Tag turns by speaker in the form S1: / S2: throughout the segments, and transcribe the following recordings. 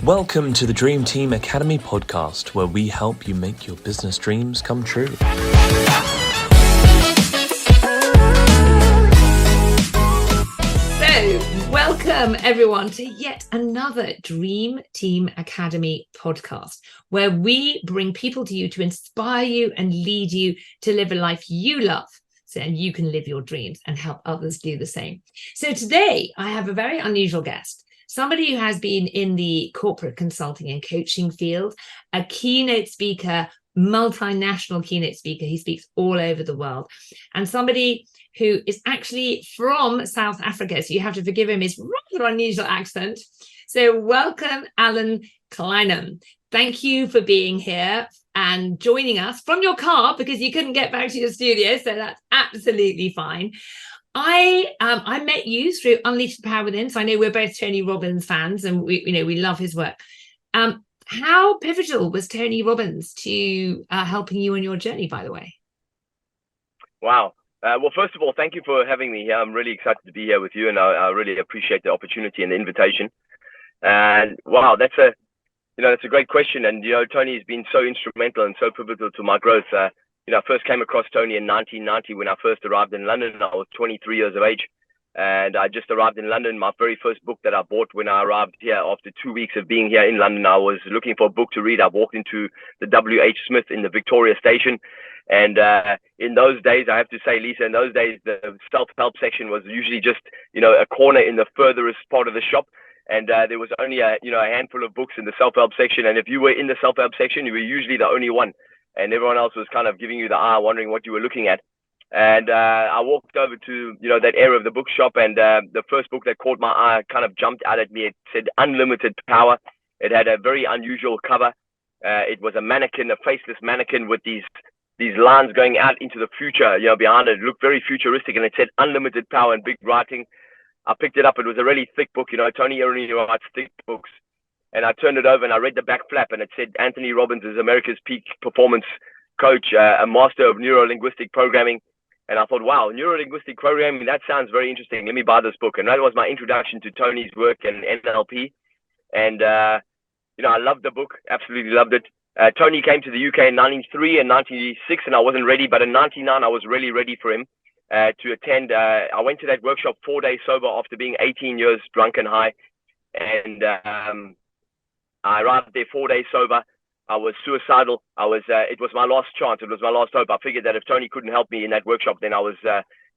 S1: Welcome to the Dream Team Academy podcast, where we help you make your business dreams come true.
S2: So, welcome everyone to yet another Dream Team Academy podcast, where we bring people to you to inspire you and lead you to live a life you love, so you can live your dreams and help others do the same. So today I have a very unusual guest, somebody who has been in the corporate consulting and coaching field, a keynote speaker, multinational keynote speaker. He speaks all over the world, and somebody who is actually from South Africa. So you have to forgive him his rather unusual accent. So welcome, Allan Kleinum. Thank you for being here and joining us from your car, because you couldn't get back to your studio. So that's absolutely fine. I met you through Unleash the Power Within. So I know we're both Tony Robbins fans, and we love his work. How pivotal was Tony Robbins to helping you on your journey, by the way?
S3: Wow. Well, first of all, thank you for having me here. I'm really excited to be here with you, and I really appreciate the opportunity and the invitation. And wow, that's a great question. And Tony has been so instrumental and so pivotal to my growth. I first came across Tony in 1990 when I first arrived in London. I was 23 years of age, and I just arrived in London. My very first book that I bought when I arrived here after 2 weeks of being here in London, I was looking for a book to read. I walked into the W.H. Smith in the Victoria Station. And in those days, I have to say, Lisa, in those days, the self-help section was usually just, a corner in the furthest part of the shop. And there was only a handful of books in the self-help section. And if you were in the self-help section, you were usually the only one. And everyone else was kind of giving you the eye, wondering what you were looking at. And I walked over to, that area of the bookshop. And the first book that caught my eye kind of jumped out at me. It said Unlimited Power. It had a very unusual cover. It was a mannequin, a faceless mannequin with these lines going out into the future, behind it. It looked very futuristic, and it said Unlimited Power in big writing. I picked it up. It was a really thick book. Tony only writes thick books. And I turned it over and I read the back flap, and it said Anthony Robbins is America's peak performance coach, a master of neuro-linguistic programming. And I thought, wow, neuro-linguistic programming, that sounds very interesting. Let me buy this book. And that was my introduction to Tony's work and NLP. And, I loved the book, absolutely loved it. Tony came to the UK in 1993 and 1996, and I wasn't ready. But in 1999, I was really ready for him to attend. I went to that workshop 4 days sober after being 18 years drunk and high. And I arrived there 4 days sober. I was suicidal. It was my last chance. It was my last hope. I figured that if Tony couldn't help me in that workshop, then I was,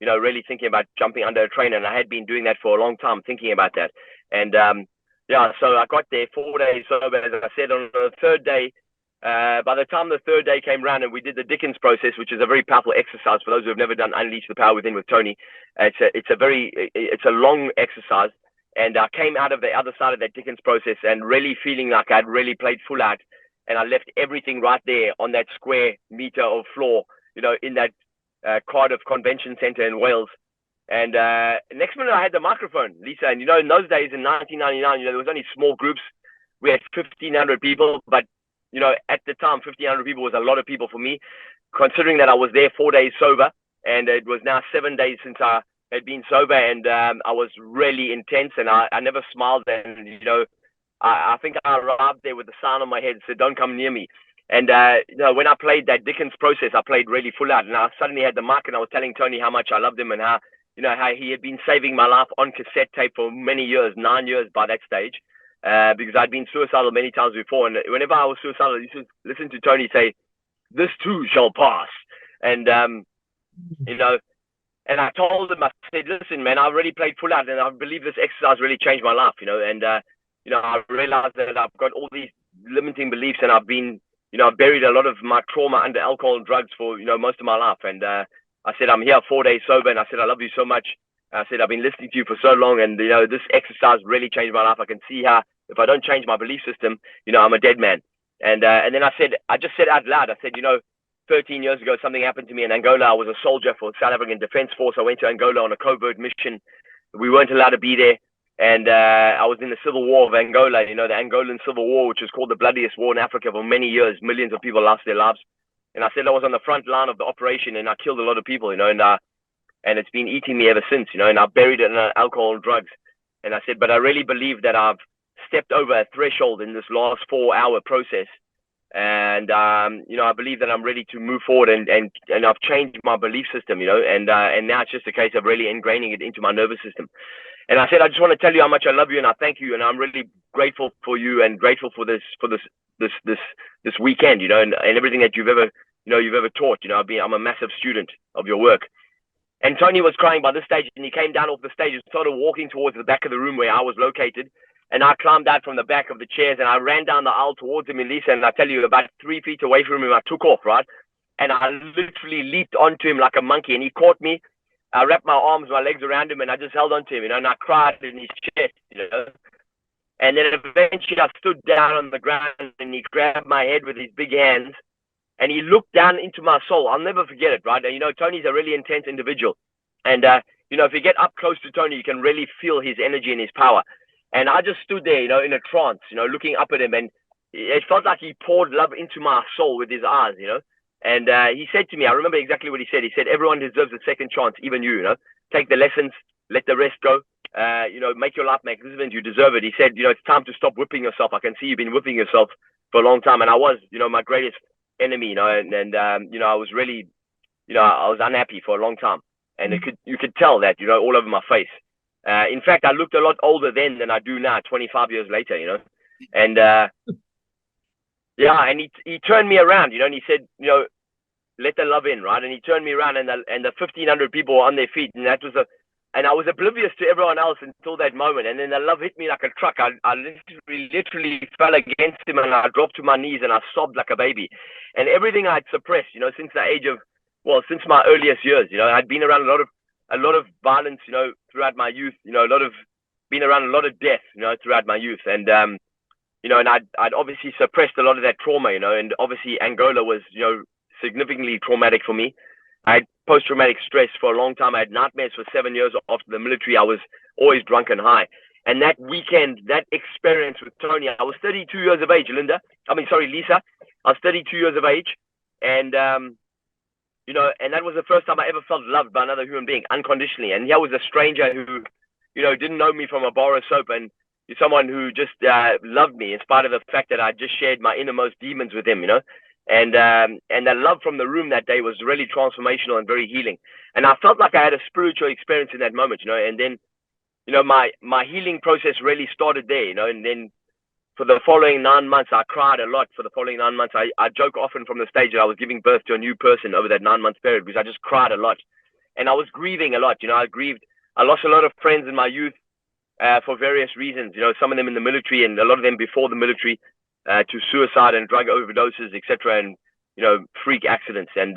S3: really thinking about jumping under a train. And I had been doing that for a long time, thinking about that. And so I got there 4 days sober. As I said, on the third day, by the time the third day came around and we did the Dickens process, which is a very powerful exercise for those who have never done Unleash the Power Within with Tony. It's a long exercise, and I came out of the other side of that Dickens process and really feeling like I'd really played full out, and I left everything right there on that square meter of floor, in that Cardiff Convention Centre in Wales. And next minute I had the microphone, Lisa, and in those days in 1999, there was only small groups. We had 1,500 people, but at the time, 1,500 people was a lot of people for me, considering that I was there 4 days sober, and it was now 7 days since I had been sober, and I was really intense, and I never smiled. And, I think I arrived there with a sign on my head that said, "Don't come near me." And, when I played that Dickens process, I played really full out, and I suddenly had the mic, and I was telling Tony how much I loved him and how he had been saving my life on cassette tape for many years, 9 years by that stage. Because I'd been suicidal many times before. And whenever I was suicidal, I used to listen to Tony say, "This too shall pass." And, and I told him, I said, "Listen, man, I really played full out, and I believe this exercise really changed my life, And, I realized that I've got all these limiting beliefs, and I've been, I've buried a lot of my trauma under alcohol and drugs for, most of my life." And I said, "I'm here 4 days sober." And I said, "I love you so much." I said, "I've been listening to you for so long, and, this exercise really changed my life. I can see how if I don't change my belief system, I'm a dead man." And then I just said out loud, I said, 13 years ago, something happened to me in Angola. I was a soldier for the South African Defence Force. I went to Angola on a covert mission. We weren't allowed to be there. And I was in the civil war of Angola, the Angolan civil war, which is called the bloodiest war in Africa for many years. Millions of people lost their lives. And I said I was on the front line of the operation, and I killed a lot of people, and it's been eating me ever since, and I buried it in alcohol and drugs. And I said, but I really believe that I've stepped over a threshold in this last 4-hour process. And, I believe that I'm ready to move forward, and I've changed my belief system, and now it's just a case of really ingraining it into my nervous system. And I said, I just want to tell you how much I love you, and I thank you, and I'm really grateful for you, and grateful for this weekend, and everything that you've ever taught. I'm a massive student of your work. And Tony was crying by this stage, and he came down off the stage and started walking towards the back of the room where I was located. And I climbed out from the back of the chairs, and I ran down the aisle towards him, Elisa, and I tell you, about 3 feet away from him, I took off, right? And I literally leaped onto him like a monkey, and he caught me. I wrapped my arms, my legs around him, and I just held onto him, and I cried in his chest, And then eventually I stood down on the ground, and he grabbed my head with his big hands, and he looked down into my soul. I'll never forget it, right? And, Tony's a really intense individual. And, if you get up close to Tony, you can really feel his energy and his power. And I just stood there, in a trance, looking up at him, and it felt like he poured love into my soul with his eyes, And he said to me, I remember exactly what he said. He said, everyone deserves a second chance, even you, Take the lessons, let the rest go, make your life magnificent. You deserve it. He said, it's time to stop whipping yourself. I can see you've been whipping yourself for a long time. And I was, my greatest enemy, and I was really, I was unhappy for a long time. And you could tell that, all over my face. In fact, I looked a lot older then than I do now, 25 years later, And, and he turned me around, and he said, let the love in, right? And he turned me around, and the 1,500 people were on their feet, and and I was oblivious to everyone else until that moment. And then the love hit me like a truck. I literally fell against him, and I dropped to my knees, and I sobbed like a baby. And everything I'd suppressed, since the age of, since my earliest years, I'd been around a lot of violence, throughout my youth, been around a lot of death, throughout my youth. And, and I'd obviously suppressed a lot of that trauma, and obviously Angola was, significantly traumatic for me. I had post-traumatic stress for a long time. I had nightmares for 7 years after the military. I was always drunk and high. And that weekend, that experience with Tony, I was 32 years of age, Lisa. I was 32 years of age. And, and that was the first time I ever felt loved by another human being unconditionally. And here was a stranger who, didn't know me from a bar of soap, and someone who just loved me in spite of the fact that I just shared my innermost demons with him, And the love from the room that day was really transformational and very healing. And I felt like I had a spiritual experience in that moment, And then, my healing process really started there, And then for the following 9 months, I cried a lot. For the following 9 months, I joke often from the stage that I was giving birth to a new person over that 9-month period, because I just cried a lot. And I was grieving a lot. I lost a lot of friends in my youth for various reasons, some of them in the military, and a lot of them before the military, to suicide and drug overdoses, etc., and freak accidents. And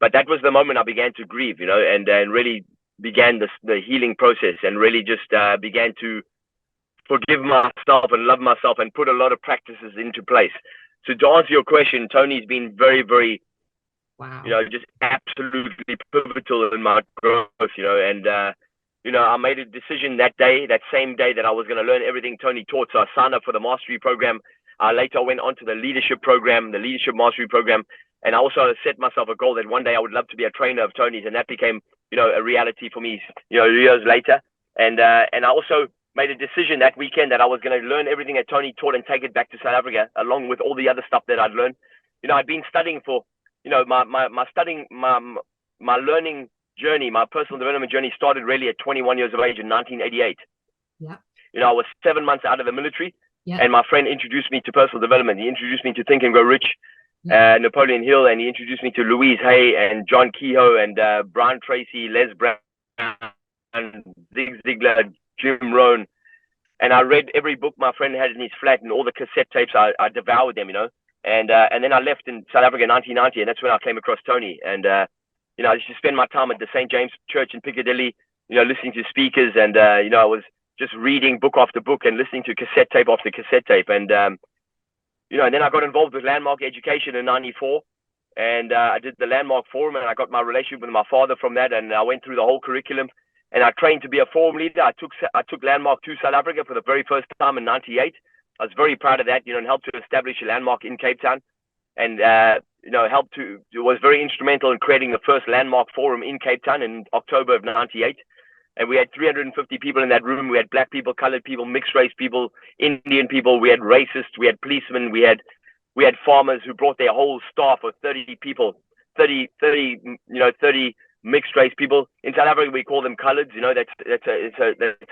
S3: but that was the moment I began to grieve, and really began the healing process, and really just began to forgive myself and love myself, and put a lot of practices into place. So to answer your question, Tony's been very, very,
S2: wow,
S3: just absolutely pivotal in my growth, and I made a decision that same day, that I was going to learn everything Tony taught. So I signed up for the mastery program. Later I went on to the leadership program, the leadership mastery program. And I also set myself a goal that one day I would love to be a trainer of Tony's. And that became, a reality for me, years later. And I also made a decision that weekend that I was going to learn everything that Tony taught and take it back to South Africa, along with all the other stuff that I'd learned. I'd been studying for, my learning journey, my personal development journey started really at 21 years of age in 1988.
S2: Yeah.
S3: I was 7 months out of the military,
S2: yeah.
S3: And my friend introduced me to personal development. He introduced me to Think and Grow Rich, Napoleon Hill, and he introduced me to Louise Hay and John Kehoe and Brian Tracy, Les Brown, and Zig Ziglar, Jim Rohn. And I read every book my friend had in his flat, and all the cassette tapes. I devoured them, And then I left in South Africa in 1990, and that's when I came across Tony. And I used to spend my time at the St. James Church in Piccadilly, listening to speakers, and I was just reading book after book and listening to cassette tape after cassette tape. And and then I got involved with Landmark Education in '94, and I did the Landmark Forum, and I got my relationship with my father from that, and I went through the whole curriculum, and I trained to be a forum leader. I took Landmark to South Africa for the very first time in '98. I was very proud of that, and helped to establish a Landmark in Cape Town, and was very instrumental in creating the first Landmark Forum in Cape Town in October of '98. and we had 350 people in that room. We had black people, colored people, mixed race people, Indian people. We had racists, we had policemen, we had farmers who brought their whole staff of 30 people, 30 mixed race people. In South Africa, we call them coloreds. That's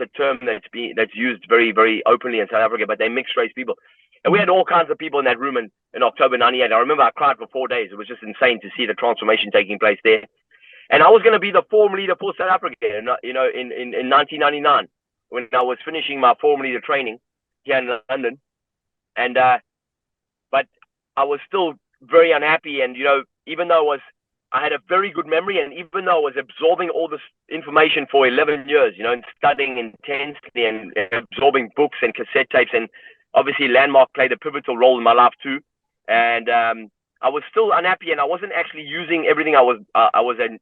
S3: a term that's used very, very openly in South Africa, but they're mixed race people. And we had all kinds of people in that room in October 98. I remember I cried for 4 days. It was just insane to see the transformation taking place there. And I was going to be the forum leader for South Africa, in 1999, when I was finishing my forum leader training here in London. And but I was still very unhappy. And even though I had a very good memory, and even though I was absorbing all this information for 11 years, and studying intensely and absorbing books and cassette tapes, and obviously Landmark played a pivotal role in my life too. And I was still unhappy, and I wasn't actually using everything I was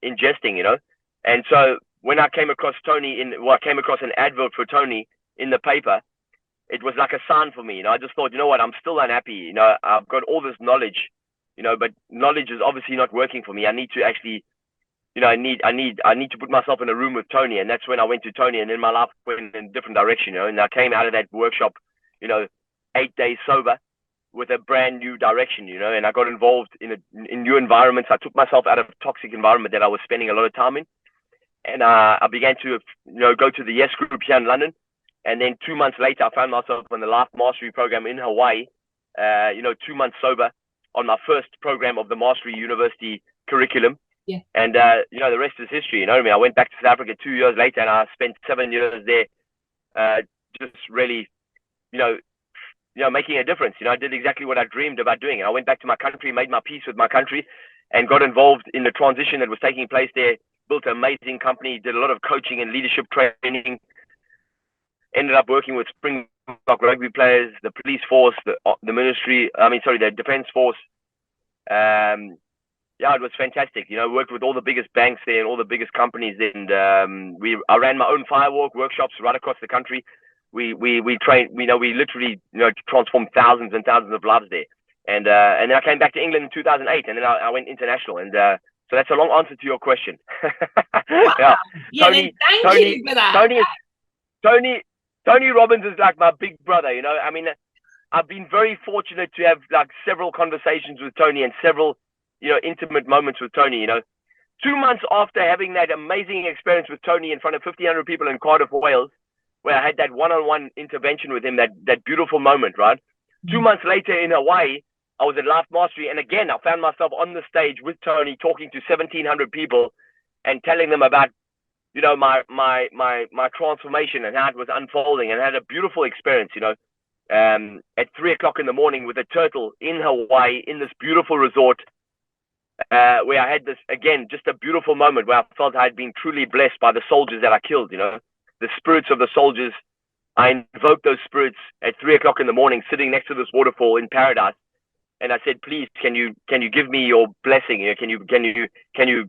S3: ingesting, And so when I came across I came across an advert for Tony in the paper, it was like a sign for me. I just thought, what, I'm still unhappy. I've got all this knowledge, but knowledge is obviously not working for me. I need to actually, I need to put myself in a room with Tony. And that's when I went to Tony, and then my life went in a different direction, And I came out of that workshop, 8 days sober, with a brand new direction, and I got involved in new environments. I took myself out of a toxic environment that I was spending a lot of time in. And I began to, go to the Yes Group here in London. And then 2 months later, I found myself on the Life Mastery program in Hawaii, 2 months sober on my first program of the Mastery University curriculum.
S2: Yeah.
S3: And, the rest is history. You know what I mean? I went back to South Africa 2 years later, and I spent 7 years there, just really, making a difference. I did exactly what I dreamed about doing. And I went back to my country, made my peace with my country, and got involved in the transition that was taking place there, built an amazing company, did a lot of coaching and leadership training, ended up working with Springbok rugby players, the police force, the defense force. It was fantastic. Worked with all the biggest banks there and all the biggest companies. And I ran my own firework workshops right across the country. We trained, we literally, transformed thousands and thousands of lives there. And then I came back to England in 2008, and then I went international. And so that's a long answer to your question.
S2: Wow. Yeah, thank you for that.
S3: Tony Robbins is like my big brother. I mean, I've been very fortunate to have like several conversations with Tony and several, intimate moments with Tony. 2 months after having that amazing experience with Tony in front of 1,500 people in Cardiff, Wales, where I had that one-on-one intervention with him, that beautiful moment, right? 2 months later in Hawaii, I was at Life Mastery, and again, I found myself on the stage with Tony talking to 1,700 people and telling them about, my transformation and how it was unfolding, and I had a beautiful experience, at 3:00 in the morning with a turtle in Hawaii in this beautiful resort, where I had this, again, just a beautiful moment where I felt I had been truly blessed by the soldiers that I killed, the spirits of the soldiers. I invoked those spirits at 3:00 in the morning, sitting next to this waterfall in paradise. And I said, please, can you give me your blessing? Can you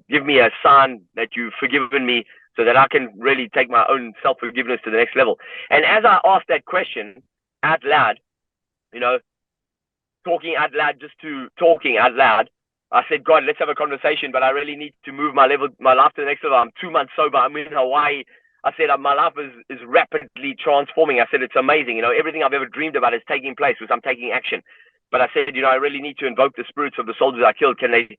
S3: give me a sign that you've forgiven me, so that I can really take my own self-forgiveness to the next level? And as I asked that question out loud, talking out loud, I said, God, let's have a conversation, but I really need to move my life to the next level. I'm 2 months sober. I'm in Hawaii. I said, my life is rapidly transforming. I said, it's amazing. Everything I've ever dreamed about is taking place because I'm taking action. But I said, I really need to invoke the spirits of the soldiers I killed. Can they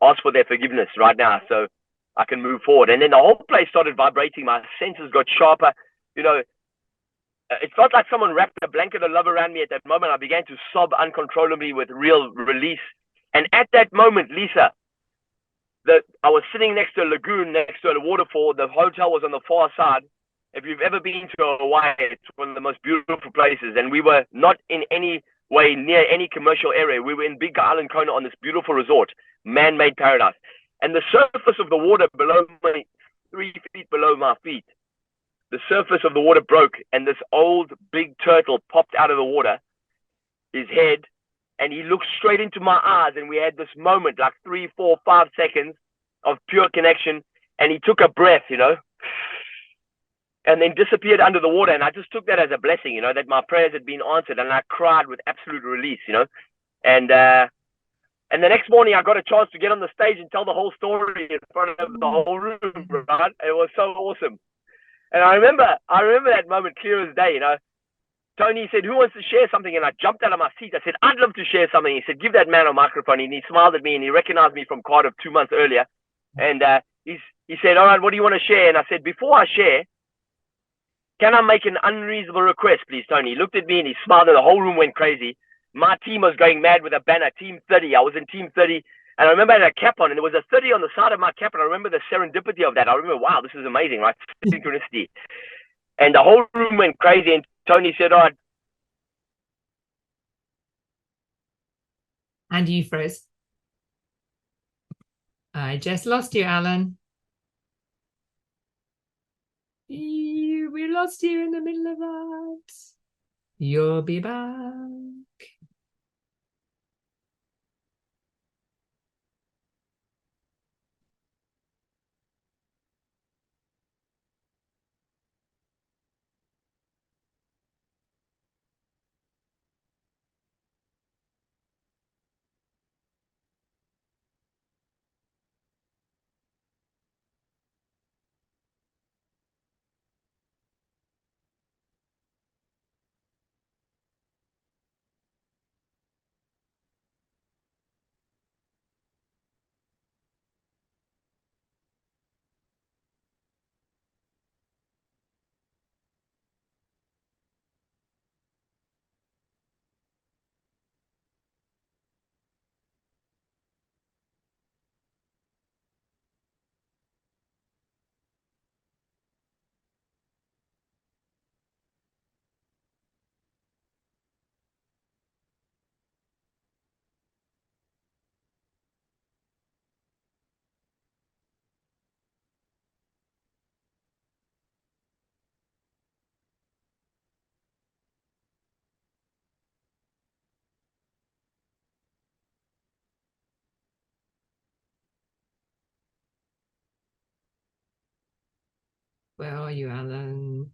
S3: ask for their forgiveness right now so I can move forward? And then the whole place started vibrating. My senses got sharper. It felt like someone wrapped a blanket of love around me at that moment. I began to sob uncontrollably with real release. And at that moment, Lisa, I was sitting next to a lagoon, next to a waterfall. The hotel was on the far side. If you've ever been to Hawaii, it's one of the most beautiful places. And we were not in any way near any commercial area. We were in Big Island, Kona, on this beautiful resort, man-made paradise. And the surface of the water below me, 3 feet below my feet, the surface of the water broke, and this old big turtle popped out of the water, his head, and he looked straight into my eyes, and we had this moment, like 3, 4, 5 seconds of pure connection, and he took a breath, and then disappeared under the water. And I just took that as a blessing, that my prayers had been answered, and I cried with absolute release, and the next morning I got a chance to get on the stage and tell the whole story in front of the whole room, right? It was so awesome. And I remember that moment clear as day. Tony said, "Who wants to share something?" And I jumped out of my seat. I said, "I'd love to share something." He said, "Give that man a microphone." And he smiled at me and he recognized me from Cardiff 2 months earlier. And he said, "All right, what do you want to share?" And I said, "Before I share, can I make an unreasonable request, please, Tony?" He looked at me and he smiled and the whole room went crazy. My team was going mad with a banner, Team 30. I was in Team 30. And I remember I had a cap on and there was a 30 on the side of my cap. And I remember the serendipity of that. I remember, wow, this is amazing, right? Synchronicity. And the whole room went crazy. And Tony said, "All right."
S2: And you froze. I just lost you, Allan. We lost you in the middle of that. You'll be back. Where are you, Allan?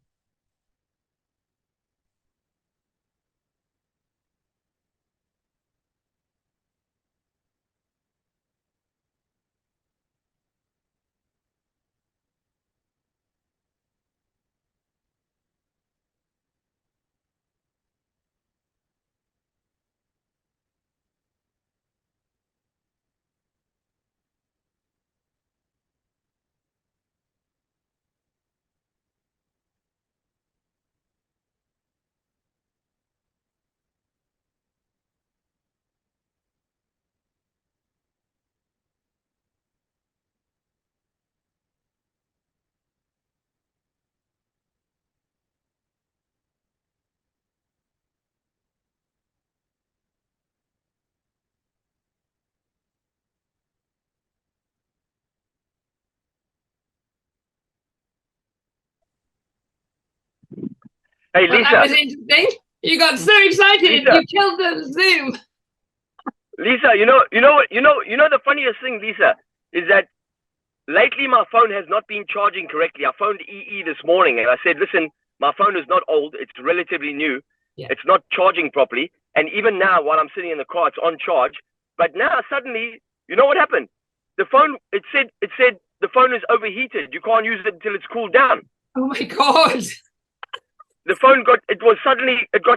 S3: Hey,
S2: Well,
S3: Lisa.
S2: that was interesting. You got so excited.
S3: Lisa.
S2: You killed the Zoom.
S3: Lisa, the funniest thing, Lisa, is that lately my phone has not been charging correctly. I phoned EE this morning and I said, "Listen, my phone is not old. It's relatively new.
S2: Yeah.
S3: It's not charging properly. And even now, while I'm sitting in the car, it's on charge." But now suddenly, you know what happened? The phone, it said the phone is overheated. You can't use it until it's cooled down.
S2: Oh my God.
S3: The phone got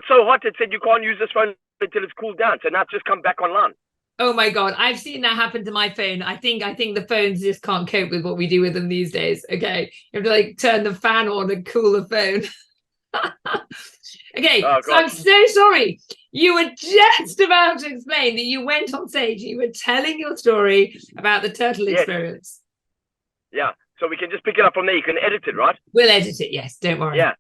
S3: so hot, it said you can't use this phone until it's cooled down. So now it's just come back online.
S2: Oh my God. I've seen that happen to my phone. I think the phones just can't cope with what we do with them these days. Okay. You have to like turn the fan on and cool the phone. Okay.
S3: Oh,
S2: so I'm so sorry. You were just about to explain that you went on stage and you were telling your story about the turtle experience.
S3: Yeah. So we can just pick it up from there. You can edit it, right?
S2: We'll edit it. Yes. Don't worry.
S3: Yeah.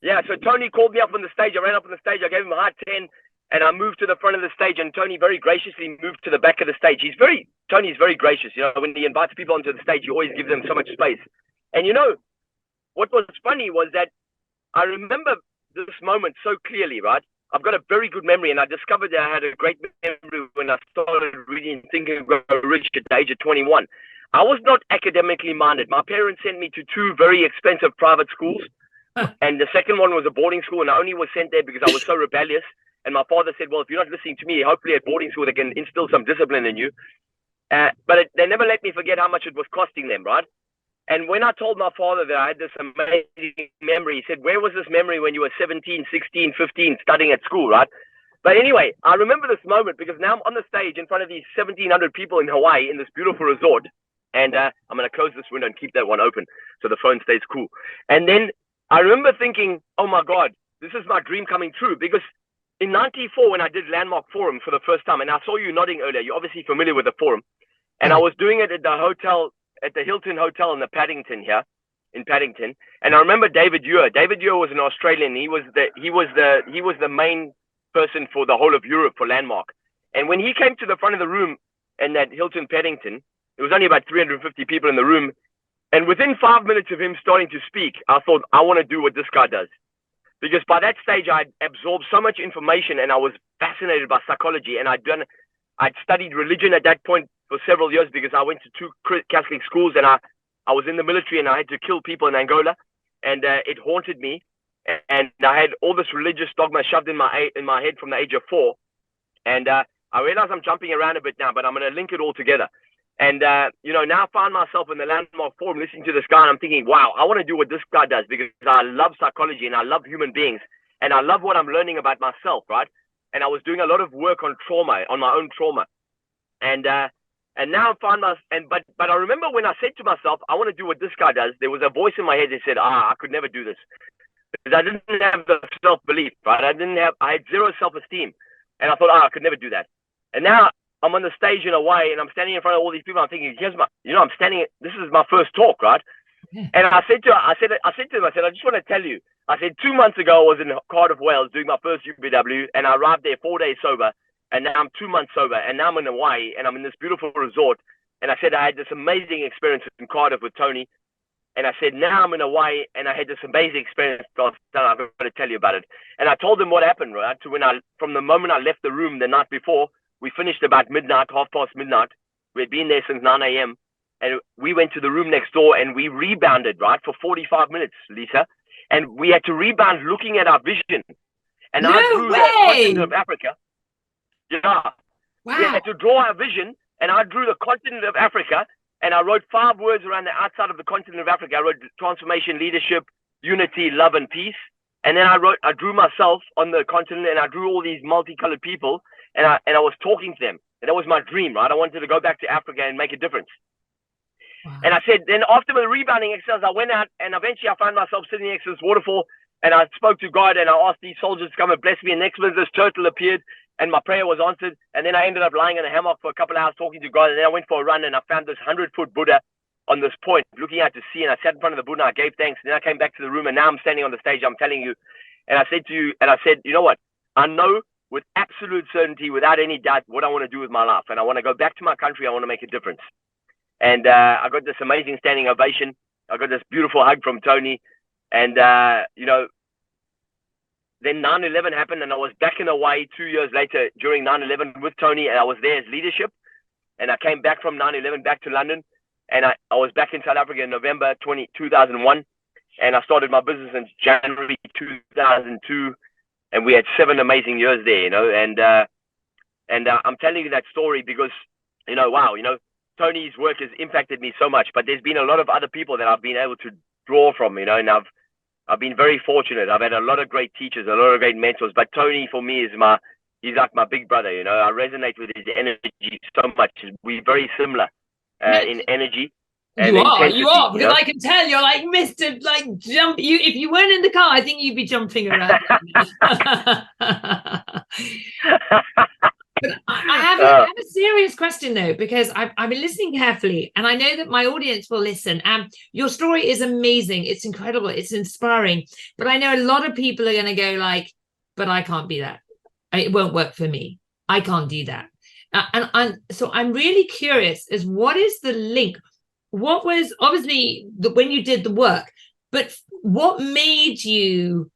S3: Yeah. So Tony called me up on the stage. I ran up on the stage. I gave him a high 10 and I moved to the front of the stage, and Tony very graciously moved to the back of the stage. Tony's very gracious. When he invites people onto the stage, he always gives them so much space. And what was funny was that I remember this moment so clearly, right? I've got a very good memory, and I discovered that I had a great memory when I started reading Think and Grow Rich at the age of 21. I was not academically minded. My parents sent me to 2 very expensive private schools, and the second one was a boarding school, and I only was sent there because I was so rebellious. And my father said, "Well, if you're not listening to me, hopefully at boarding school they can instill some discipline in you." But they never let me forget how much it was costing them, right? And when I told my father that I had this amazing memory, he said, where was this memory when you were 17, 16, 15, studying at school, right? But anyway, I remember this moment because now I'm on the stage in front of these 1,700 people in Hawaii in this beautiful resort. And I'm going to close this window and keep that one open so the phone stays cool. And then I remember thinking, oh my God, this is my dream coming true. Because in 94, when I did Landmark Forum for the first time, and I saw you nodding earlier, you're obviously familiar with the forum. And I was doing it at the hotel, at the Hilton Hotel in the Paddington here, in Paddington. And I remember David Ure. David Ure was an Australian. He was the main person for the whole of Europe for Landmark. And when he came to the front of the room in that Hilton Paddington, there was only about 350 people in the room. And within 5 minutes of him starting to speak, I thought, I want to do what this guy does. Because by that stage, I'd absorbed so much information and I was fascinated by psychology. And I'd studied religion at that point for several years because I went to 2 Catholic schools and I was in the military and I had to kill people in Angola. And it haunted me. And I had all this religious dogma shoved in my head from the age of 4. And I realize I'm jumping around a bit now, but I'm going to link it all together. And, now I find myself in the Landmark Forum listening to this guy and I'm thinking, wow, I want to do what this guy does because I love psychology and I love human beings and I love what I'm learning about myself, right? And I was doing a lot of work on trauma, on my own trauma. And now I find myself, but I remember when I said to myself, I want to do what this guy does, there was a voice in my head that said, I could never do this. Because I didn't have the self-belief, right? I had zero self-esteem. And I thought, I could never do that. And now I'm on the stage in Hawaii and I'm standing in front of all these people. I'm thinking, this is my first talk, right? Yeah. And I said to him, I just want to tell you, I said, 2 months ago, I was in Cardiff, Wales doing my first UBW and I arrived there 4 days sober. And now I'm 2 months sober and now I'm in Hawaii and I'm in this beautiful resort. And I said, I had this amazing experience in Cardiff with Tony. And I said, now I'm in Hawaii and I had this amazing experience. I've got to tell you about it. And I told them what happened, right? From the moment I left the room the night before, we finished about midnight, midnight. We had been there since 9 a.m. And we went to the room next door and we rebounded, right, for 45 minutes, Lisa. And we had to rebound looking at our vision. And I drew the continent of Africa. Yeah. Wow. We had to draw our vision and I drew the continent of Africa. And I wrote 5 words around the outside of the continent of Africa. I wrote transformation, leadership, unity, love, and peace. And then I drew myself on the continent and I drew all these multicolored people and I was talking to them. And that was my dream, right? I wanted to go back to Africa and make a difference. Wow. And I said, then after the rebounding exercise, I went out and eventually I found myself sitting next to this waterfall and I spoke to God and I asked these soldiers to come and bless me. And next minute, this turtle appeared and my prayer was answered. And then I ended up lying in a hammock for a couple of hours talking to God. And then I went for a run and I found this 100-foot Buddha on this point, looking out to sea. And I sat in front of the Buddha and I gave thanks. And then I came back to the room and now I'm standing on the stage. I'm telling you. And I said to you, you know what? I know with absolute certainty, without any doubt, what I want to do with my life. And I want to go back to my country. I want to make a difference. And I got this amazing standing ovation. I got this beautiful hug from Tony. And, then 9/11 happened and I was back in Hawaii 2 years later during 9/11 with Tony and I was there as leadership. And I came back from 9/11 back to London and I was back in South Africa in November 2001. And I started my business in January 2002. And we had 7 amazing years there, and I'm telling you that story because, Tony's work has impacted me so much, but there's been a lot of other people that I've been able to draw from, and I've been very fortunate. I've had a lot of great teachers, a lot of great mentors, but Tony for me he's like my big brother, I resonate with his energy so much. We're very similar in energy.
S2: You are, because I can tell you're like Mr. Like jump. If you weren't in the car, I think you'd be jumping around. But I have a serious question though, because I've been listening carefully, and I know that my audience will listen. Your story is amazing. It's incredible. It's inspiring. But I know a lot of people are going to go like, "But I can't be that. It won't work for me. I can't do that." So I'm really curious: is what is the link? What was obviously when you did the work, but what made you,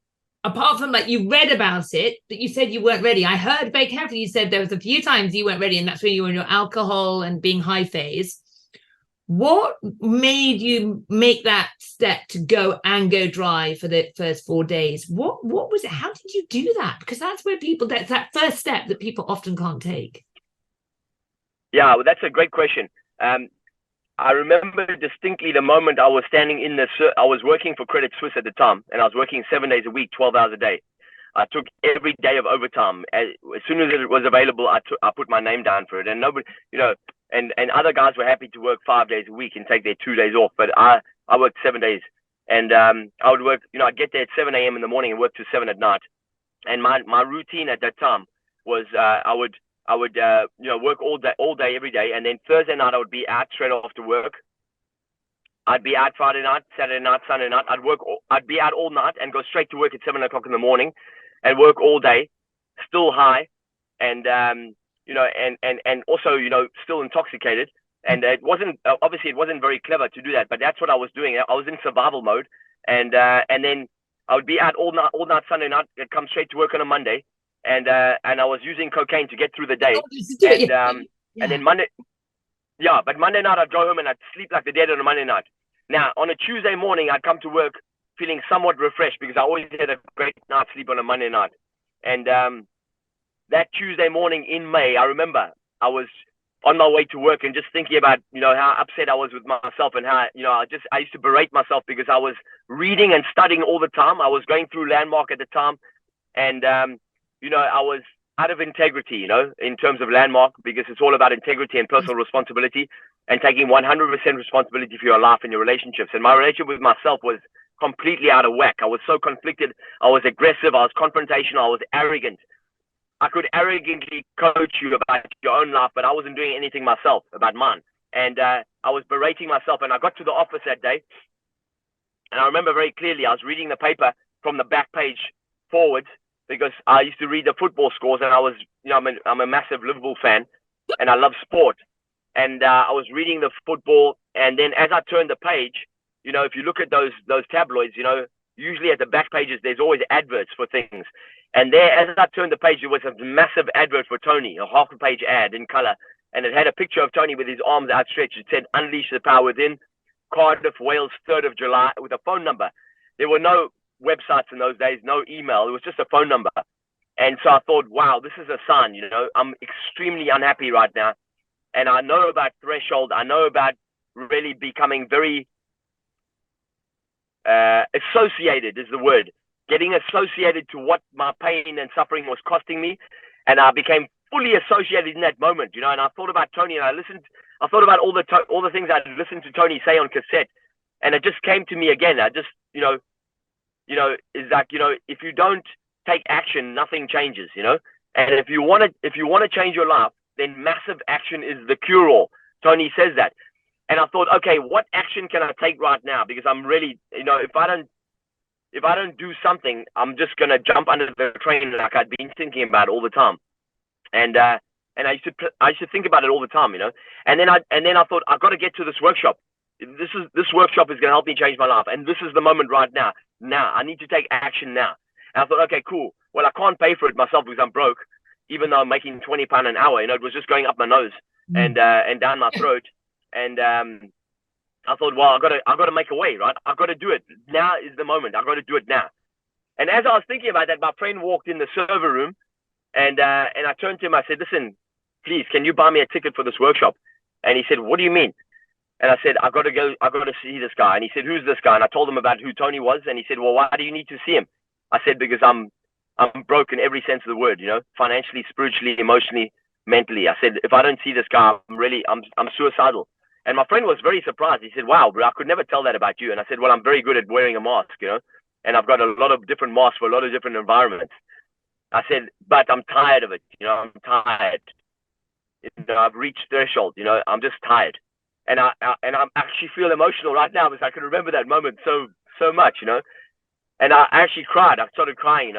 S2: apart from like you read about it, that you said you weren't ready? I heard very carefully you said there was a few times you weren't ready, and that's when you were in your alcohol and being high phase. What made you make that step to go drive for the first 4 days? What was it? How did you do that? Because that's where that's that first step that people often can't take.
S3: Yeah, well, that's a great question. I remember distinctly the moment I was standing in I was working for Credit Suisse at the time, and I was working 7 days a week, 12 hours a day. I took every day of overtime. As soon as it was available, I put my name down for it. And nobody, and other guys were happy to work 5 days a week and take their 2 days off. But I worked 7 days. And I would work, I'd get there at 7 a.m. in the morning and work to 7 at night. And my routine at that time was I would work all day, every day. And then Thursday night, I would be out straight after work. I'd be out Friday night, Saturday night, Sunday night. I'd be out all night and go straight to work at 7 o'clock in the morning and work all day, still high. And, and also, still intoxicated. And it wasn't, obviously it wasn't very clever to do that, but that's what I was doing. I was in survival mode. And then I would be out all night Sunday night, I'd come straight to work on a Monday. And I was using cocaine to get through the day. And then Monday night I'd go home and I'd sleep like the dead on a Monday night. Now, on a Tuesday morning, I'd come to work feeling somewhat refreshed because I always had a great night's sleep on a Monday night. And that Tuesday morning in May, I remember I was on my way to work and just thinking about, how upset I was with myself and how, I used to berate myself because I was reading and studying all the time. I was going through Landmark at the time. And, I was out of integrity, in terms of Landmark, because it's all about integrity and personal responsibility and taking 100% responsibility for your life and your relationships. And my relationship with myself was completely out of whack. I was so conflicted. I was aggressive. I was confrontational. I was arrogant. I could arrogantly coach you about your own life, but I wasn't doing anything myself about mine. And I was berating myself. And I got to the office that day, and I remember very clearly I was reading the paper from the back page forwards, because I used to read the football scores, and I was, I'm a massive Liverpool fan, and I love sport. And I was reading the football, and then as I turned the page, if you look at those tabloids, usually at the back pages, there's always adverts for things. And there, as I turned the page, there was a massive advert for Tony, a half-page ad in color, and it had a picture of Tony with his arms outstretched. It said, "Unleash the power within, Cardiff, Wales, 3rd of July," with a phone number. There were no websites in those days, no email. It was just a phone number. And so I thought, wow, this is a sign. I'm extremely unhappy right now. And I know about threshold. I know about really becoming very associated is the word. Getting associated to what my pain and suffering was costing me. And I became fully associated in that moment, and I thought about Tony, and I thought about all the things I'd listened to Tony say on cassette. And it just came to me again. I just, is like, if you don't take action, nothing changes, and if you want to change your life, then massive action is the cure-all. Tony says that. And I thought, okay, what action can I take right now? Because I'm really, if I don't do something, I'm just going to jump under the train like I'd been thinking about all the time. And I used to think about it all the time, and then I thought, I've got to get to this workshop. This workshop is going to help me change my life. And this is the moment right now. Now I need to take action now. And I thought, okay, cool. Well, I can't pay for it myself because I'm broke, even though I'm making £20 an hour. It was just going up my nose and down my throat. And I thought, well, I've got to make a way, right? I've got to do it. Now is the moment. I've got to do it now. And as I was thinking about that, my friend walked in the server room, and I turned to him. I said, "Listen, please, can you buy me a ticket for this workshop?" And he said, "What do you mean?" And I said, I've got to see this guy. And he said, "Who's this guy?" And I told him about who Tony was. And he said, "Well, why do you need to see him?" I said, "Because I'm broke in every sense of the word, financially, spiritually, emotionally, mentally." I said, "If I don't see this guy, I'm suicidal." And my friend was very surprised. He said, "Wow, bro, I could never tell that about you." And I said, "Well, I'm very good at wearing a mask, and I've got a lot of different masks for a lot of different environments." I said, "But I'm tired of it. I'm tired. I've reached threshold. I'm just tired." And I actually feel emotional right now because I can remember that moment so much, And I actually cried. I started crying,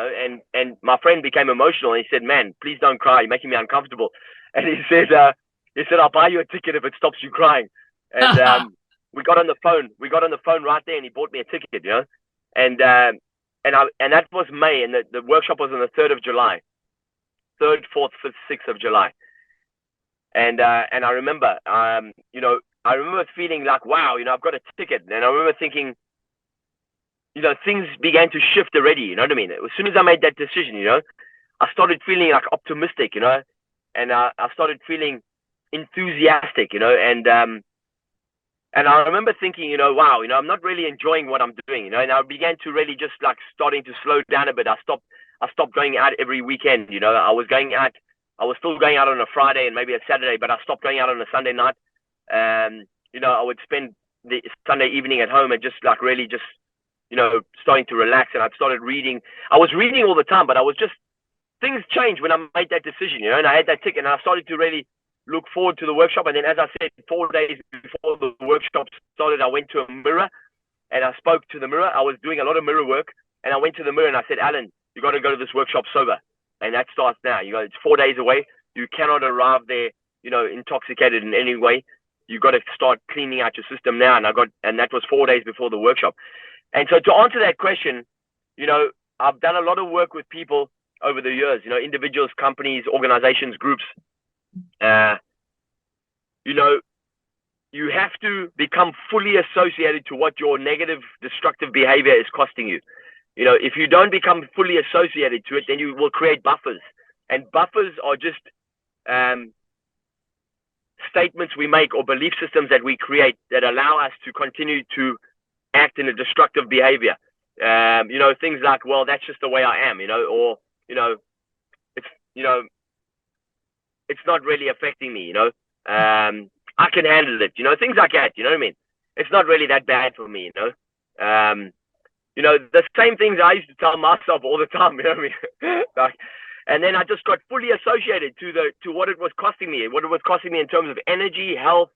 S3: and my friend became emotional. And he said, "Man, please don't cry. You're making me uncomfortable." And he said, "I'll buy you a ticket if it stops you crying." And we got on the phone. We got on the phone right there, and he bought me a ticket, And that was May, and the workshop was on the 3rd of July, 3rd, 4th, 5th, 6th of July. And I remember, I remember feeling like, wow, I've got a ticket. And I remember thinking, things began to shift already. You know what I mean? As soon as I made that decision, I started feeling like optimistic, and I started feeling enthusiastic, and And I remember thinking, wow, I'm not really enjoying what I'm doing, and I began to really just like starting to slow down a bit. I stopped going out every weekend. I was still going out on a Friday and maybe a Saturday, but I stopped going out on a Sunday night. I would spend the Sunday evening at home and just like really just, starting to relax. And I'd started reading. I was reading all the time, but things changed when I made that decision, and I had that ticket, and I started to really look forward to the workshop. And then, as I said, 4 days before the workshop started, I went to a mirror and I spoke to the mirror. I was doing a lot of mirror work, and I went to the mirror and I said, Allan, you got to go to this workshop sober. And that starts now. It's 4 days away. You cannot arrive there, intoxicated in any way. You got to start cleaning out your system now. And that was 4 days before the workshop. And so to answer that question, I've done a lot of work with people over the years, individuals, companies, organizations, groups. You have to become fully associated to what your negative, destructive behavior is costing you. If you don't become fully associated to it, then you will create buffers. And buffers are just statements we make or belief systems that we create that allow us to continue to act in a destructive behavior. Things like, well, that's just the way I am, or, it's not really affecting me, I can handle it, things like that, you know what I mean? It's not really that bad for me, the same things I used to tell myself all the time, you know what I mean? And then I just got fully associated to what it was costing me, in terms of energy, health,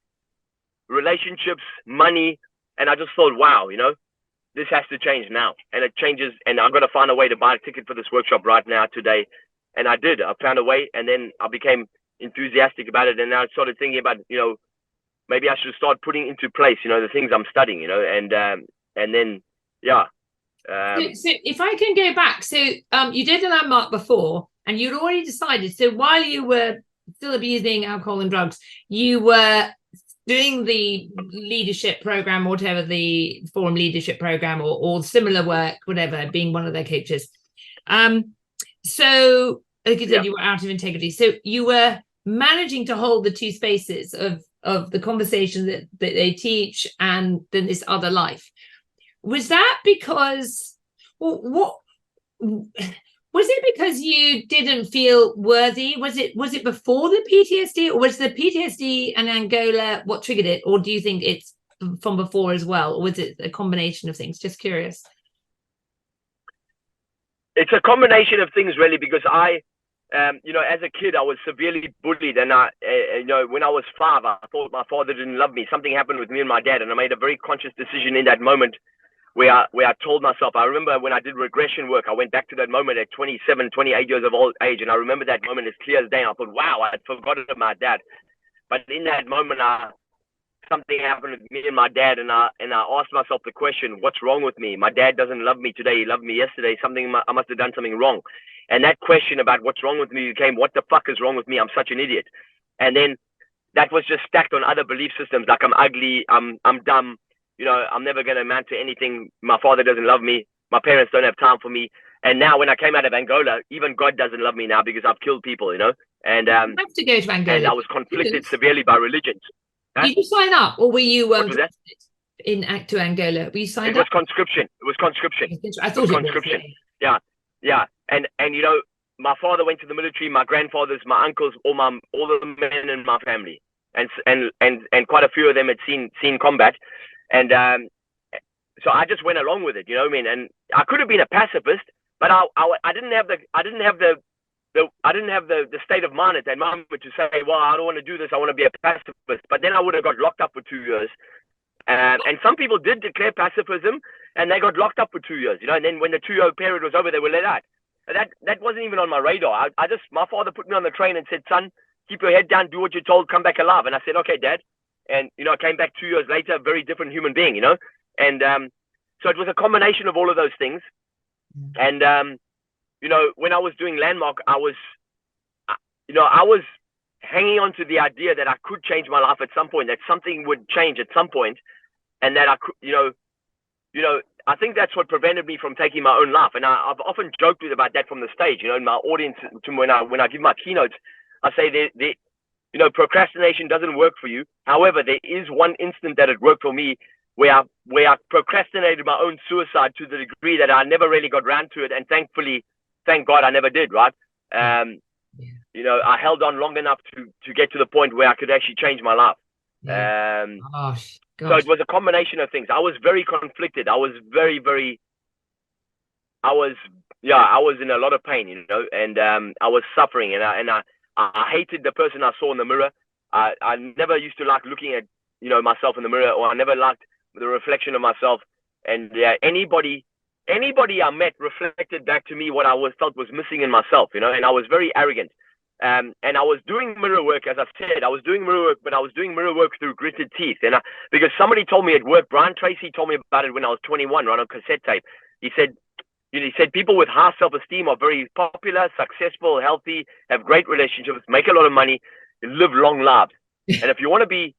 S3: relationships, money. And I just thought, wow, this has to change now. And it changes. And I've got to find a way to buy a ticket for this workshop right now, today. And I did. I found a way. And then I became enthusiastic about it. And I started thinking about, maybe I should start putting into place, the things I'm studying, and then, yeah.
S2: So if I can go back, so you did a landmark before, and you'd already decided. So while you were still abusing alcohol and drugs, you were doing the leadership program, or whatever, the forum leadership program, or similar work, whatever, being one of their coaches. So like you said, you were out of integrity. So you were managing to hold the two spaces of the conversation that they teach and then this other life. Was that because, what was it, because you didn't feel worthy? Was it before the PTSD, or was the PTSD and Angola what triggered it? Or do you think it's from before as well? Or was it a combination of things? Just curious.
S3: It's a combination of things, really, because I, as a kid, I was severely bullied. And when I was 5, I thought my father didn't love me. Something happened with me and my dad, and I made a very conscious decision in that moment where I told myself, I remember when I did regression work, I went back to that moment at 27, 28 years of old age. And I remember that moment as clear as day. I thought, wow, I had forgotten my dad. But in that moment, something happened with me and my dad. And I asked myself the question, what's wrong with me? My dad doesn't love me today. He loved me yesterday. I must have done something wrong. And that question about what's wrong with me became, what the fuck is wrong with me? I'm such an idiot. And then that was just stacked on other belief systems, like I'm ugly, I'm dumb. I'm never going to amount to anything. My father doesn't love me. My parents don't have time for me. And now when I came out of Angola, even God doesn't love me now because I've killed people, And
S2: you have to go to Angola.
S3: And I was conflicted severely by religions.
S2: Did you sign up, or were you
S3: what was that?
S2: to Angola? Were you signed up?
S3: It was conscription.
S2: I thought it was conscription.
S3: Yeah. And my father went to the military. My grandfathers, my uncles, all the men in my family, and quite a few of them had seen combat. And so I just went along with it, you know what I mean? And I could have been a pacifist, but I didn't have the state of mind at that moment to say, well, I don't want to do this. I want to be a pacifist. But then I would have got locked up for 2 years. And some people did declare pacifism, and they got locked up for 2 years, And then when the 2-year period was over, they were let out. That wasn't even on my radar. My father put me on the train and said, son, keep your head down, do what you're told, come back alive. And I said, okay, Dad. And, I came back 2 years later, a very different human being, And so it was a combination of all of those things. And, when I was doing Landmark, I was hanging on to the idea that I could change my life at some point, that something would change at some point, and that I could, I think that's what prevented me from taking my own life. And I've often joked about that from the stage, in my audience, when I give my keynotes, I say procrastination doesn't work for you. However, there is one instant that it worked for me where I procrastinated my own suicide to the degree that I never really got around to it. And thank God I never did, right? I held on long enough to get to the point where I could actually change my life.
S2: Gosh.
S3: So it was a combination of things. I was very conflicted. I was I was in a lot of pain, and I was suffering, and I hated the person I saw in the mirror. I never used to like looking at, myself in the mirror, or I never liked the reflection of myself. And anybody I met reflected back to me what I felt was missing in myself, and I was very arrogant. And I was doing mirror work, as I said, but I was doing mirror work through gritted teeth. And because somebody told me it worked. Brian Tracy told me about it when I was 21, right, on cassette tape. He said people with high self-esteem are very popular, successful, healthy, have great relationships, make a lot of money, and live long lives. And if you want to be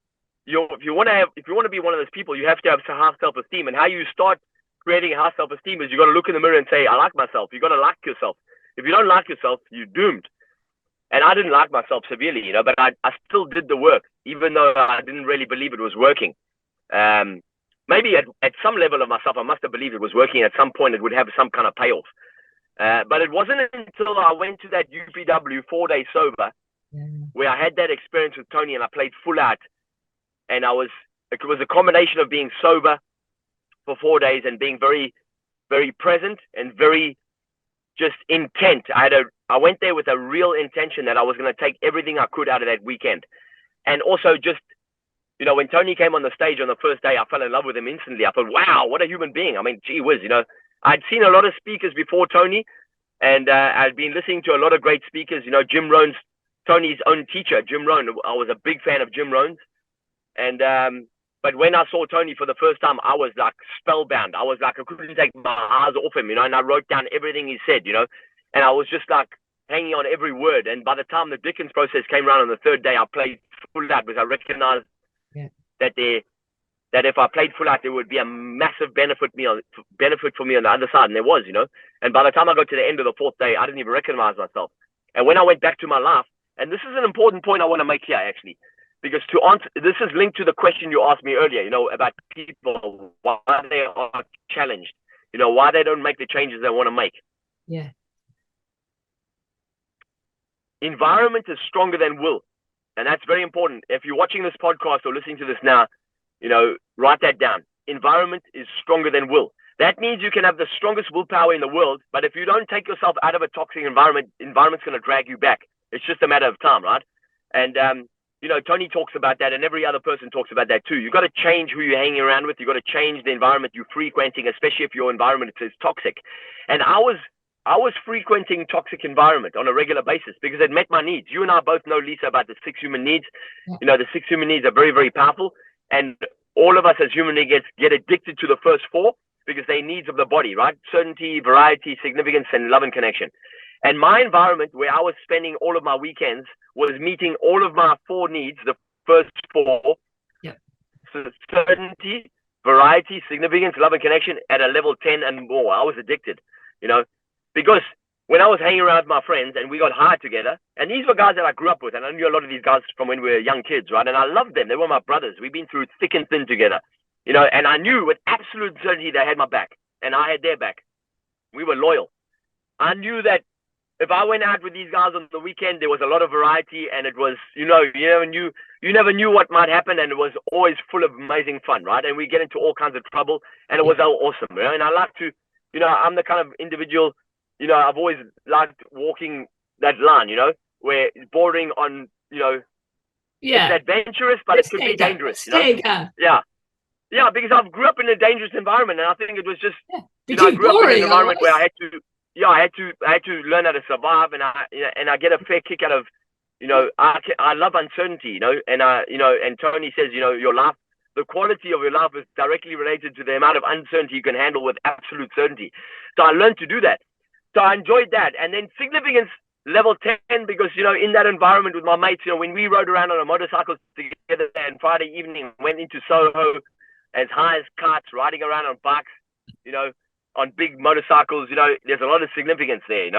S3: one of those people, you have to have high self-esteem. And how you start creating high self-esteem is you got to look in the mirror and say, I like myself. You got to like yourself. If you don't like yourself, you're doomed. And I didn't like myself severely, but I still did the work, even though I didn't really believe it was working. Maybe at some level of myself, I must have believed it was working. At some point, it would have some kind of payoff. But it wasn't until I went to that UPW 4-day sober, where I had that experience with Tony, and I played full out. And it was a combination of being sober for 4 days and being very, very present and very just intent. I went there with a real intention that I was going to take everything I could out of that weekend. And also just, when Tony came on the stage on the first day, I fell in love with him instantly. I thought, wow, what a human being. I mean, gee whiz, I'd seen a lot of speakers before Tony, and I'd been listening to a lot of great speakers. Jim Rohn's, Tony's own teacher, Jim Rohn. I was a big fan of Jim Rohn's. And but when I saw Tony for the first time, I was like spellbound. I was like, I couldn't take my eyes off him, and I wrote down everything he said, and I was just like hanging on every word. And by the time the Dickens process came around on the third day, I played full out because I recognized that if I played full out, there would be a massive benefit for me on the other side. And there was, and by the time I got to the end of the fourth day, I didn't even recognize myself. And when I went back to my life, and this is an important point I want to make here, actually, because to answer, this is linked to the question you asked me earlier, about people, why they are challenged, why they don't make the changes they want to make.
S2: Yeah.
S3: Environment is stronger than will. And that's very important. If you're watching this podcast or listening to this now, write that down. Environment is stronger than will. That means you can have the strongest willpower in the world, but if you don't take yourself out of a toxic environment's going to drag you back. It's just a matter of time, right? And, Tony talks about that, and every other person talks about that too. You've got to change who you're hanging around with. You've got to change the environment you're frequenting, especially if your environment is toxic. And I was frequenting toxic environment on a regular basis because it met my needs. You and I both know, Lisa, about the 6 human needs. The 6 human needs are very, very powerful. And all of us as human beings get addicted to the first 4 because they're needs of the body, right? Certainty, variety, significance, and love and connection. And my environment where I was spending all of my weekends was meeting all of my 4 needs, the first 4.
S2: Yeah.
S3: So certainty, variety, significance, love and connection at a level 10 and more. I was addicted, because when I was hanging around with my friends and we got high together, and these were guys that I grew up with, and I knew a lot of these guys from when we were young kids, right? And I loved them. They were my brothers. We've been through thick and thin together, and I knew with absolute certainty they had my back and I had their back. We were loyal. I knew that if I went out with these guys on the weekend, there was a lot of variety, and it was, you never knew what might happen, and it was always full of amazing fun, right? And we get into all kinds of trouble, and it was all awesome, and I like to, I'm the kind of individual, I've always liked walking that line, where it's bordering on, it's adventurous, but it could be dangerous, Yeah, because I grew up in a dangerous environment, and I think it was just, I grew up in an environment where I had to learn how to survive, and I get a fair kick out of, I love uncertainty, and Tony says, your life, the quality of your life is directly related to the amount of uncertainty you can handle with absolute certainty. So I learned to do that. So I enjoyed that. And then significance level 10, because, in that environment with my mates, when we rode around on a motorcycle together and Friday evening went into Soho as high as kites, riding around on bikes, on big motorcycles, there's a lot of significance there,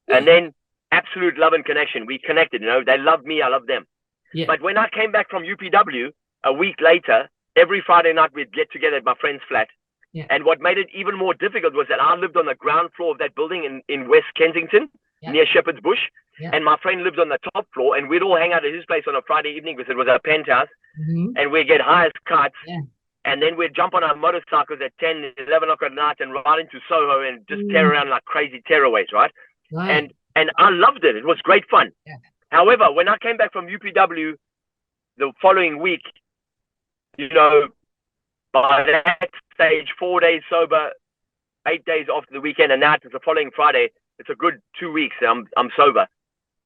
S3: And then absolute love and connection. We connected, they loved me, I loved them.
S2: Yeah.
S3: But when I came back from UPW a week later, every Friday night we'd get together at my friend's flat.
S2: Yeah.
S3: And what made it even more difficult was that I lived on the ground floor of that building in West Kensington, near Shepherd's Bush.
S2: Yeah.
S3: And my friend lived on the top floor, and we'd all hang out at his place on a Friday evening because it was a penthouse. And we'd get high as kites.
S2: Yeah.
S3: And then we'd jump on our motorcycles at 10, 11 o'clock at night and ride into Soho and just tear around like crazy tearaways, right?
S2: Right.
S3: And I loved it. It was great fun.
S2: Yeah.
S3: However, when I came back from UPW the following week, you know, by that stage, 4 days sober, 8 days after the weekend, and now it's the following Friday. It's a good 2 weeks. I'm sober.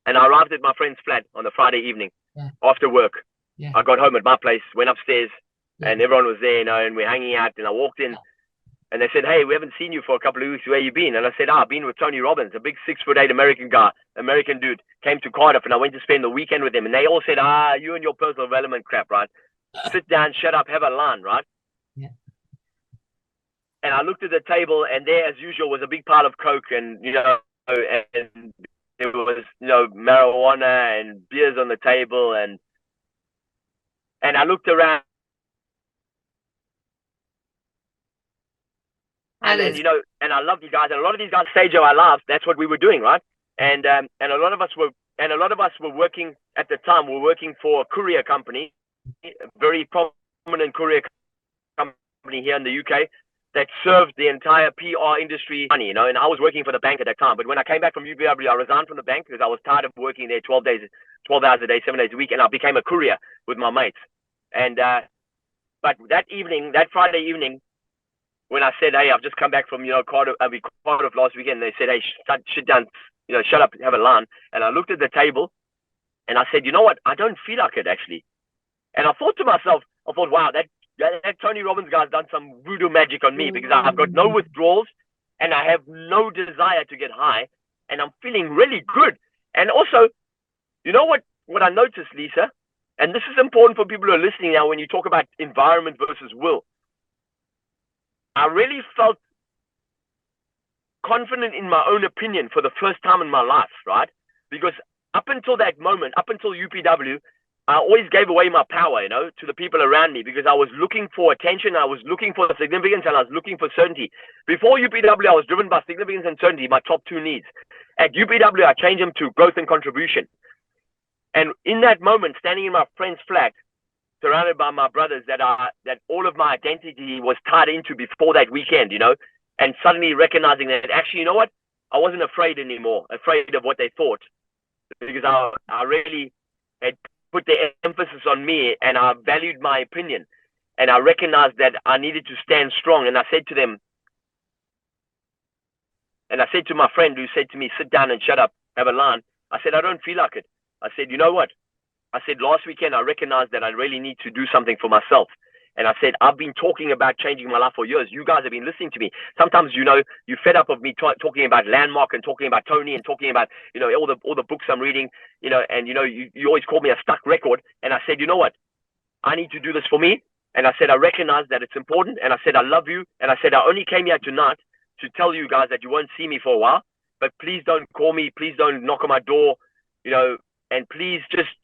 S3: And I arrived at my friend's flat on the Friday evening after work.
S2: Yeah.
S3: I got home at my place, went upstairs,
S2: Yeah.
S3: and everyone was there, you know, and we're hanging out. And I walked in, and they said, "Hey, we haven't seen you for a couple of weeks. Where you been?" And I said, "I've been with Tony Robbins, a big 6'8" American guy, American dude, came to Cardiff, and I went to spend the weekend with him." And they all said, "You and your personal development crap, right? Sit down, shut up, have a line, right?"
S2: Yeah.
S3: And I looked at the table, and there, as usual, was a big pile of coke, and you know, and there was, you know, marijuana and beers on the table, and I looked around. And then, you know, and I love these guys, and a lot of these guys stage of our lives, that's what we were doing, right? And a lot of us were working at the time. We were working for a courier company, a very prominent courier company here in the UK that served the entire PR industry money, you know. And I was working for the bank at that time. But when I came back from UPW, I resigned from the bank because I was tired of working there 12 hours a day, 7 days a week, and I became a courier with my mates. And but that evening, that Friday evening, when I said, "Hey, I've just come back from, you know, Cardiff last weekend," they said, "Hey, sit down, you know, shut up, have a line." And I looked at the table, and I said, "You know what? I don't feel like it actually." And I thought to myself, wow, that Tony Robbins guy's done some voodoo magic on me, because I've got no withdrawals, and I have no desire to get high, and I'm feeling really good. And also, you know what I noticed, Lisa, and this is important for people who are listening now when you talk about environment versus will. I really felt confident in my own opinion for the first time in my life, right? Because up until that moment, up until UPW, I always gave away my power, you know, to the people around me, because I was looking for attention, I was looking for significance, and I was looking for certainty. Before UPW, I was driven by significance and certainty, my top two needs. At UPW, I changed them to growth and contribution. And in that moment, standing in my friend's flat, surrounded by my brothers that all of my identity was tied into before that weekend, you know, and suddenly recognizing that actually, you know what, I wasn't afraid anymore, afraid of what they thought, because I really had put the emphasis on me, and I valued my opinion, and I recognized that I needed to stand strong. And I said to them, and I said to my friend who said to me, "Sit down and shut up, have a line," I said, "I don't feel like it." I said, "You know what?" I said, "Last weekend, I recognized that I really need to do something for myself." And I said, "I've been talking about changing my life for years. You guys have been listening to me. Sometimes, you know, you're fed up of me talking about Landmark and talking about Tony and talking about, you know, all the books I'm reading, you know, and, you know, you always call me a stuck record." And I said, "You know what? I need to do this for me." And I said, "I recognize that it's important." And I said, "I love you." And I said, "I only came here tonight to tell you guys that you won't see me for a while, but please don't call me. Please don't knock on my door, you know, and please just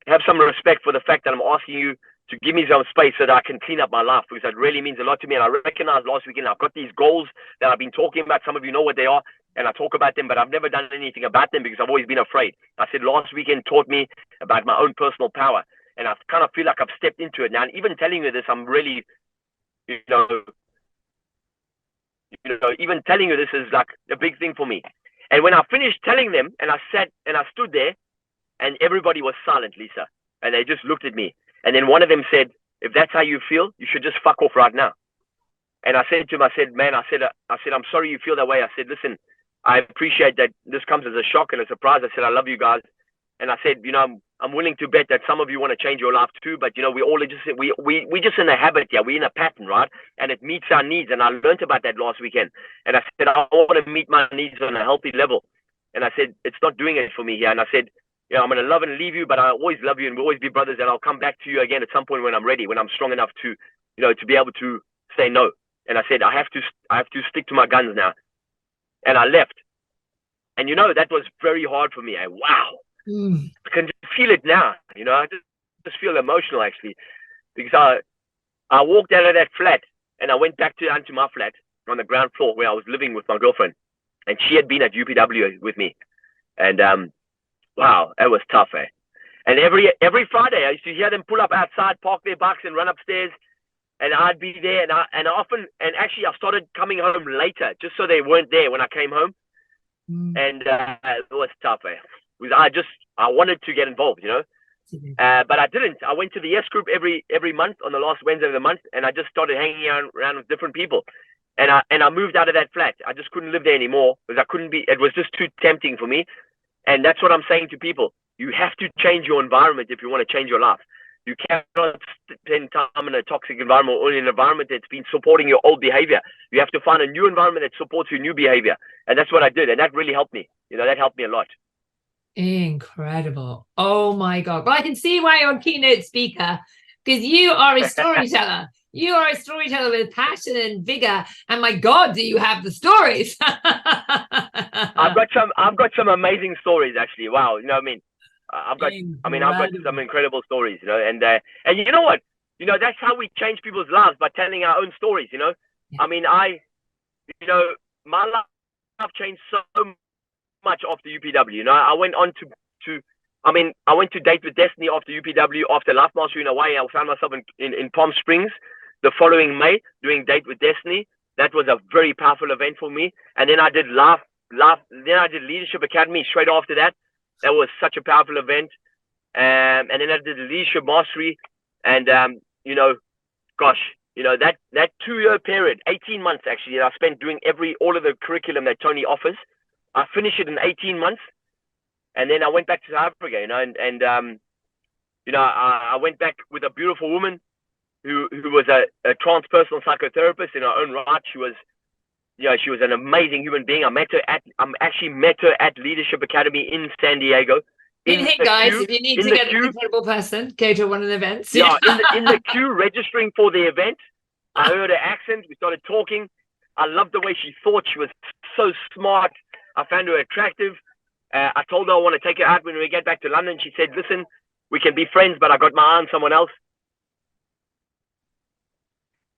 S3: have some respect for the fact that I'm asking you to give me some space so that I can clean up my life, because that really means a lot to me." And I recognize last weekend I've got these goals that I've been talking about. Some of you know what they are, and I talk about them, but I've never done anything about them because I've always been afraid. I said last weekend taught me about my own personal power, and I kind of feel like I've stepped into it now. And even telling you this, I'm really, you know, even telling you this is like a big thing for me. And when I finished telling them, and I sat and I stood there, and everybody was silent, Lisa, and they just looked at me. And then one of them said, "If that's how you feel, you should just fuck off right now." And I said to him, I said, "Man," I said, "I'm sorry you feel that way." I said, "Listen, I appreciate that this comes as a shock and a surprise." I said, "I love you guys." And I said, "You know, I'm willing to bet that some of you want to change your life too, but, you know, we all just, we just in a habit, yeah, we're in a pattern, right? And it meets our needs." And I learned about that last weekend. And I said, "I want to meet my needs on a healthy level." And I said, "It's not doing it for me here." And I said, "You know, I'm going to love and leave you, but I always love you, and we'll always be brothers, and I'll come back to you again at some point when I'm ready, when I'm strong enough to, you know, to be able to say no." And I said, I have to stick to my guns now." And I left. And, you know, that was very hard for me. Wow. I can just feel it now. I just feel emotional actually, because I walked out of that flat and I went back onto my flat on the ground floor where I was living with my girlfriend, and she had been at UPW with me, and wow, that was tough, eh? And every Friday I used to hear them pull up outside, park their bikes, and run upstairs, and I'd be there, and actually I started coming home later just so they weren't there when I came home, and it was tough, eh? Because I wanted to get involved, but I didn't. I went to the yes group every month on the last Wednesday of the month, and I just started hanging around with different people. And I moved out of that flat. I just couldn't live there anymore because I couldn't be. It was just too tempting for me. And that's what I'm saying to people. You have to change your environment if you want to change your life. You cannot spend time in a toxic environment or in an environment that's been supporting your old behavior. You have to find a new environment that supports your new behavior. And that's what I did. And that really helped me. That helped me a lot.
S2: Incredible. Oh my God. Well, I can see why you're a keynote speaker, because you are a storyteller. You are a storyteller with passion and vigor. And my God, do you have the stories?
S3: I've got some amazing stories actually. Wow. I've got some incredible stories, and you know what? That's how we change people's lives, by telling our own stories, Yeah. My life changed so much after UPW. I went on I went to Date with Destiny after UPW, after Life Mastery in Hawaii. I found myself in Palm Springs the following May doing Date with Destiny. That was a very powerful event for me. And then I did then I did Leadership Academy straight after that. That was such a powerful event. And then I did the Leadership Mastery, and that 2-year period, 18 months actually, I spent doing all of the curriculum that Tony offers. I finished it in 18 months, and then I went back to South Africa, I went back with a beautiful woman who was a transpersonal psychotherapist in her own right. She was an amazing human being. I actually met her at Leadership Academy in San Diego.
S2: Guys, if you need to get an incredible person, go to one of the events.
S3: Yeah, in the queue registering for the event, I heard her accent. We started talking. I loved the way she thought. She was so smart. I found her attractive. I told her I want to take her out when we get back to London. She said, listen, we can be friends, but I got my eye on someone else.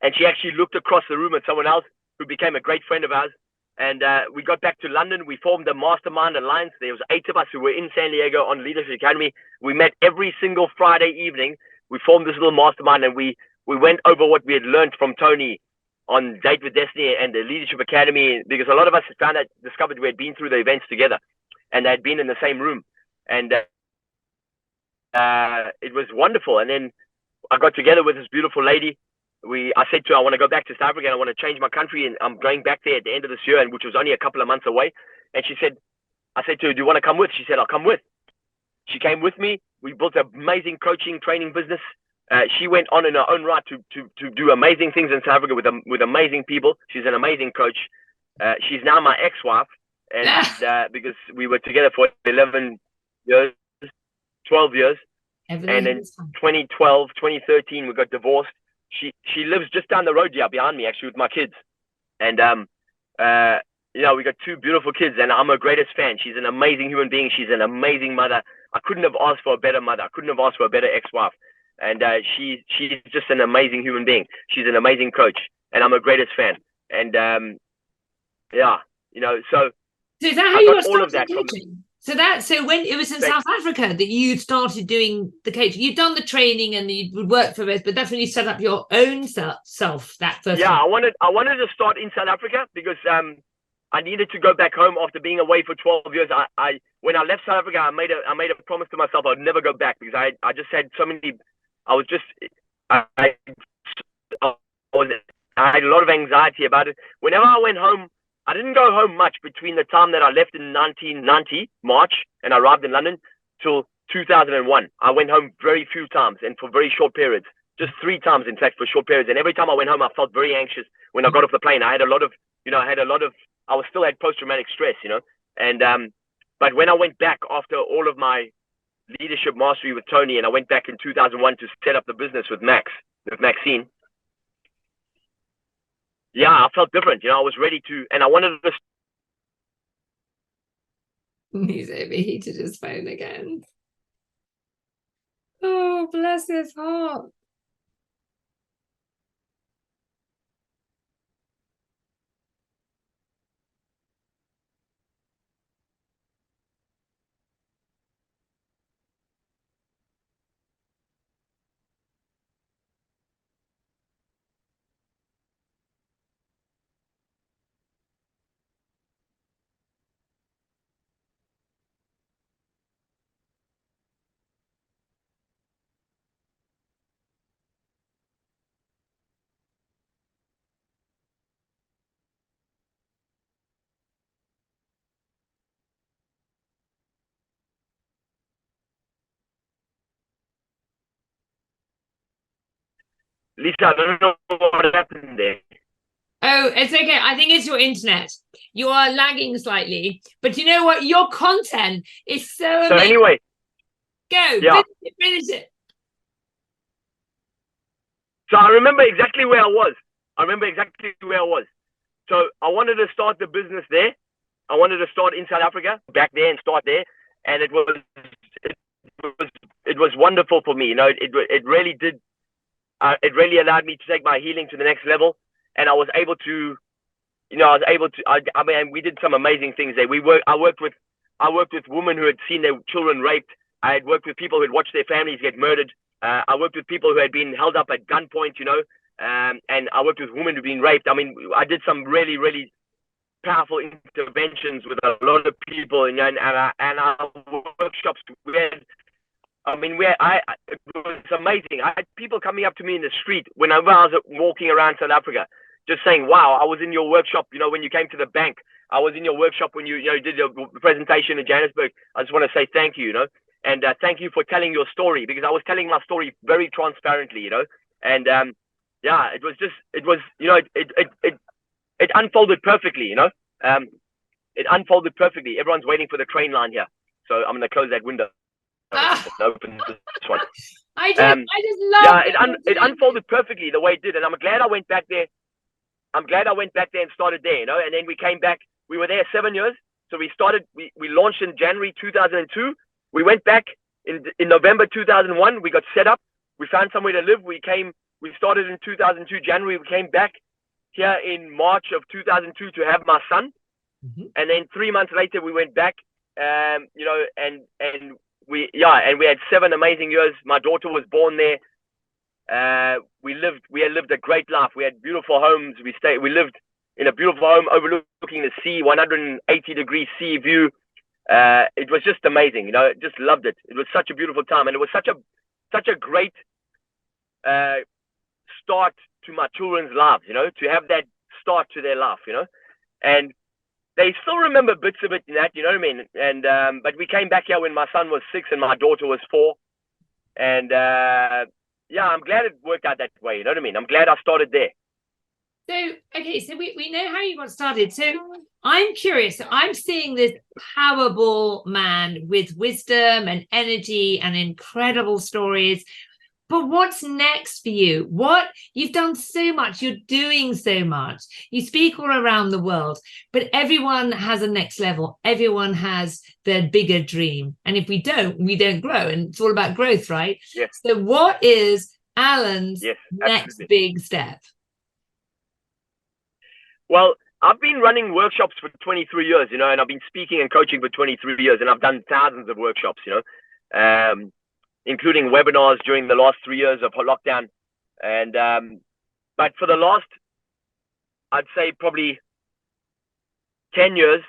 S3: And she actually looked across the room at someone else who became a great friend of ours. And we got back to London. We formed a mastermind alliance. There was 8 of us who were in San Diego on Leadership Academy. We met every single Friday evening. We formed this little mastermind, and we went over what we had learned from Tony on Date with Destiny and the Leadership Academy, because a lot of us discovered we had been through the events together, and they had been in the same room. And it was wonderful. And then I got together with this beautiful lady. I said to her, I want to go back to South Africa, and I want to change my country, and I'm going back there at the end of this year, and which was only a couple of months away. And I said to her, do you want to come with? She said, I'll come with. She came with me. We built an amazing coaching training business. She went on in her own right to do amazing things in South Africa with amazing people. She's an amazing coach. She's now my ex-wife, and because we were together for 12 years. And in 2013, we got divorced. She lives just down the road here behind me, actually, with my kids. And we got 2 beautiful kids, and I'm her greatest fan. She's an amazing human being. She's an amazing mother. I couldn't have asked for a better mother. I couldn't have asked for a better ex-wife. And she's just an amazing human being. She's an amazing coach, and I'm her greatest fan. And so
S2: is that how you got started coaching? So when it was in South Africa that you started doing the coaching, you'd done the training and you would work for us, but that's when you set up your own self that first.
S3: Yeah, I wanted to start in South Africa because I needed to go back home after being away for 12 years. When I left South Africa, I made a promise to myself I'd never go back, because I just had so many. I had a lot of anxiety about it. Whenever I went home, I didn't go home much between the time that I left in 1990, March, and I arrived in London, till 2001. I went home very few times and for very short periods. Just 3 times, in fact, for short periods. And every time I went home, I felt very anxious. When I got off the plane, I still had post-traumatic stress, And but when I went back after all of my leadership mastery with Tony, and I went back in 2001 to set up the business with Maxine. Yeah, I felt different. I was ready to, and I wanted to.
S2: He's overheated his phone again. Oh, bless his heart.
S3: Lisa, I don't know what happened there.
S2: Oh, it's okay. I think it's your internet. You are lagging slightly, but you know what? Your content is so
S3: So
S2: amazing.
S3: anyway,
S2: Go,
S3: yeah.
S2: finish it.
S3: So I remember exactly where I was. So I wanted to start the business there. I wanted to start in South Africa, back there, and start there. And it was wonderful for me. You know, it really did. It really allowed me to take my healing to the next level. And I was able to, I mean, we did some amazing things there. I worked with women who had seen their children raped. I had worked with people who had watched their families get murdered. I worked with people who had been held up at gunpoint, and I worked with women who'd been raped. I mean, I did some really, really powerful interventions with a lot of people, and our workshops. It was amazing. I had people coming up to me in the street whenever I was walking around South Africa, just saying, "Wow, I was in your workshop. When you came to the bank, I was in your workshop when you did your presentation in Johannesburg. I just want to say thank you, and thank you for telling your story, because I was telling my story very transparently, and yeah, it unfolded perfectly, it unfolded perfectly. Everyone's waiting for the train line here, so I'm going to close that window. Open this one.
S2: I just love
S3: it unfolded perfectly the way it did, and I'm glad I went back there. I'm glad I went back there and started there, and then we came back. We were there 7 years. So we launched in January 2002. We went back in November 2001. We got set up. We found somewhere to live. We started in 2002, January. We came back here in March of 2002 to have my son.
S2: Mm-hmm.
S3: And then 3 months later, we went back, and we had 7 amazing years. My daughter was born there. We had lived a great life. We had beautiful homes. We lived in a beautiful home overlooking the sea, 180-degree sea view. It was just amazing. Just loved it. It was such a beautiful time, and it was such a great start to my children's lives. To have that start to their life. And they still remember bits of it in that. You know what I mean? And but we came back here when my son was 6 and my daughter was 4, and yeah, I'm glad it worked out that way. You know what I mean? I'm glad I started there.
S2: So, okay, so we know how you got started. So I'm curious. I'm seeing this powerful man with wisdom and energy and incredible stories. But what's next for you? You've done so much, you're doing so much. You speak all around the world, but everyone has a next level. Everyone has their bigger dream. And if we don't grow. And it's all about growth, right?
S3: Yes.
S2: So what is Allan's next big step?
S3: Well, I've been running workshops for 23 years, and I've been speaking and coaching for 23 years, and I've done thousands of workshops, including webinars during the last 3 years of lockdown. And but for the last, I'd say probably 10 years,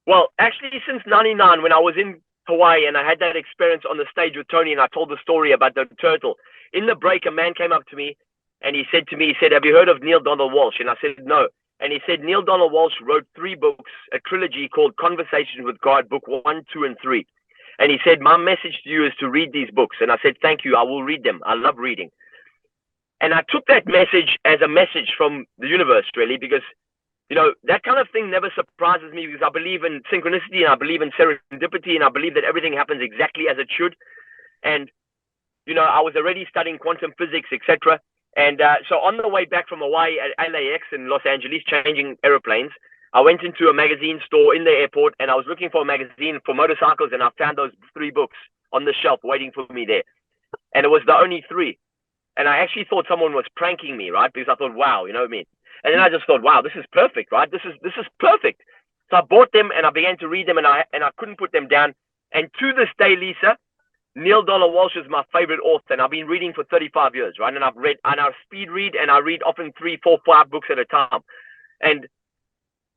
S3: well, actually since 99, when I was in Hawaii and I had that experience on the stage with Tony, and I told the story about the turtle. In the break, a man came up to me and he said, "Have you heard of Neale Donald Walsch?" And I said, "No." And he said, "Neale Donald Walsch wrote 3 books, a trilogy called Conversations with God, book 1, 2, and 3. And he said, my message to you is to read these books." And I said, "Thank you. I will read them. I love reading." And I took that message as a message from the universe, really, because, that kind of thing never surprises me, because I believe in synchronicity, and I believe in serendipity, and I believe that everything happens exactly as it should. And, I was already studying quantum physics, etc. And so on the way back from Hawaii at LAX in Los Angeles, changing airplanes, I went into a magazine store in the airport, and I was looking for a magazine for motorcycles, and I found those 3 books on the shelf waiting for me there. and it was the only 3. And I actually thought someone was pranking me, right? Because I thought, wow, you know what I mean? And then I just thought, wow, this is perfect, right? This is perfect. So I bought them and I began to read them, and I couldn't put them down. And to this day, Lisa, Neil Dollar Walsh is my favorite author, and I've been reading for 35 years, right? And I've read, and I speed read, and I read often 3, 4, 5 books at a time. And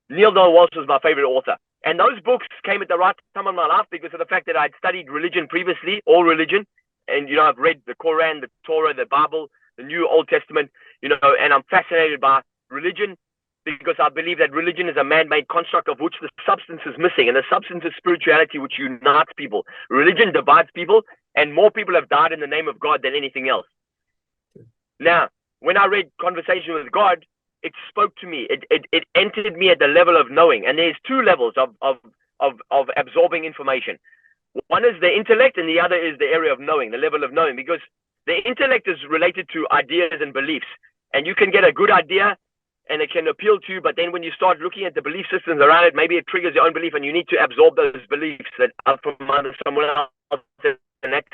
S3: Neil Donald Walsh was my favorite author. And those books came at the right time in my life because of the fact that I'd studied religion previously, all religion. And, I've read the Quran, the Torah, the Bible, the New Old Testament, and I'm fascinated by religion because I believe that religion is a man-made construct of which the substance is missing. And the substance is spirituality, which unites people. Religion divides people, and more people have died in the name of God than anything else. Now, when I read Conversation with God, it spoke to me. It entered me at the level of knowing. And there's 2 levels of absorbing information. One is the intellect, and the other is the area of knowing, the level of knowing. Because the intellect is related to ideas and beliefs. And you can get a good idea, and it can appeal to you. But then when you start looking at the belief systems around it, maybe it triggers your own belief, and you need to absorb those beliefs that are from someone else. And that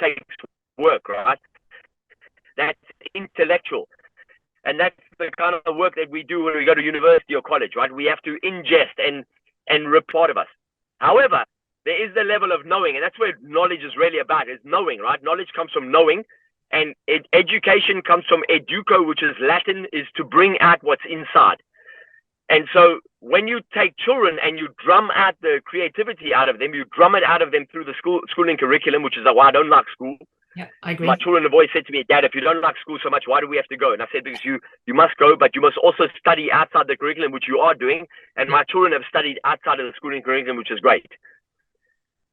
S3: takes work, right? That's intellectual. And that's the kind of work that we do when we go to university or college, right? We have to ingest and report of us. However, there is the level of knowing, and that's where knowledge is really about, is knowing, right? Knowledge comes from knowing, and education comes from educo, which is Latin, is to bring out what's inside. And so when you take children and you drum out the creativity out of them, you drum it out of them through the schooling curriculum, which is why I don't like school.
S2: Yeah, I agree.
S3: My children have always said to me, Dad, if you don't like school so much, why do we have to go? And I said, because you must go, but you must also study outside the curriculum, which you are doing. And my children have studied outside of the schooling curriculum, which is great.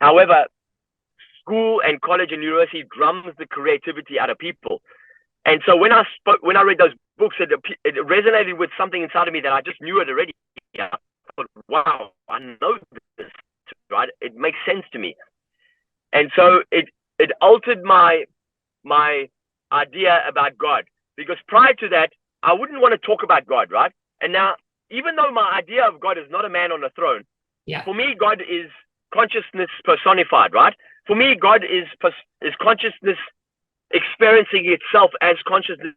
S3: However, school and college and university drums the creativity out of people. And so when I read those books, it resonated with something inside of me that I just knew it already. I thought, wow, I know this, right? It makes sense to me. And so it altered my idea about God, because prior to that, I wouldn't want to talk about God, right? And now, even though my idea of God is not a man on a throne, for me, God is consciousness personified, right? For me, God is consciousness experiencing itself as consciousness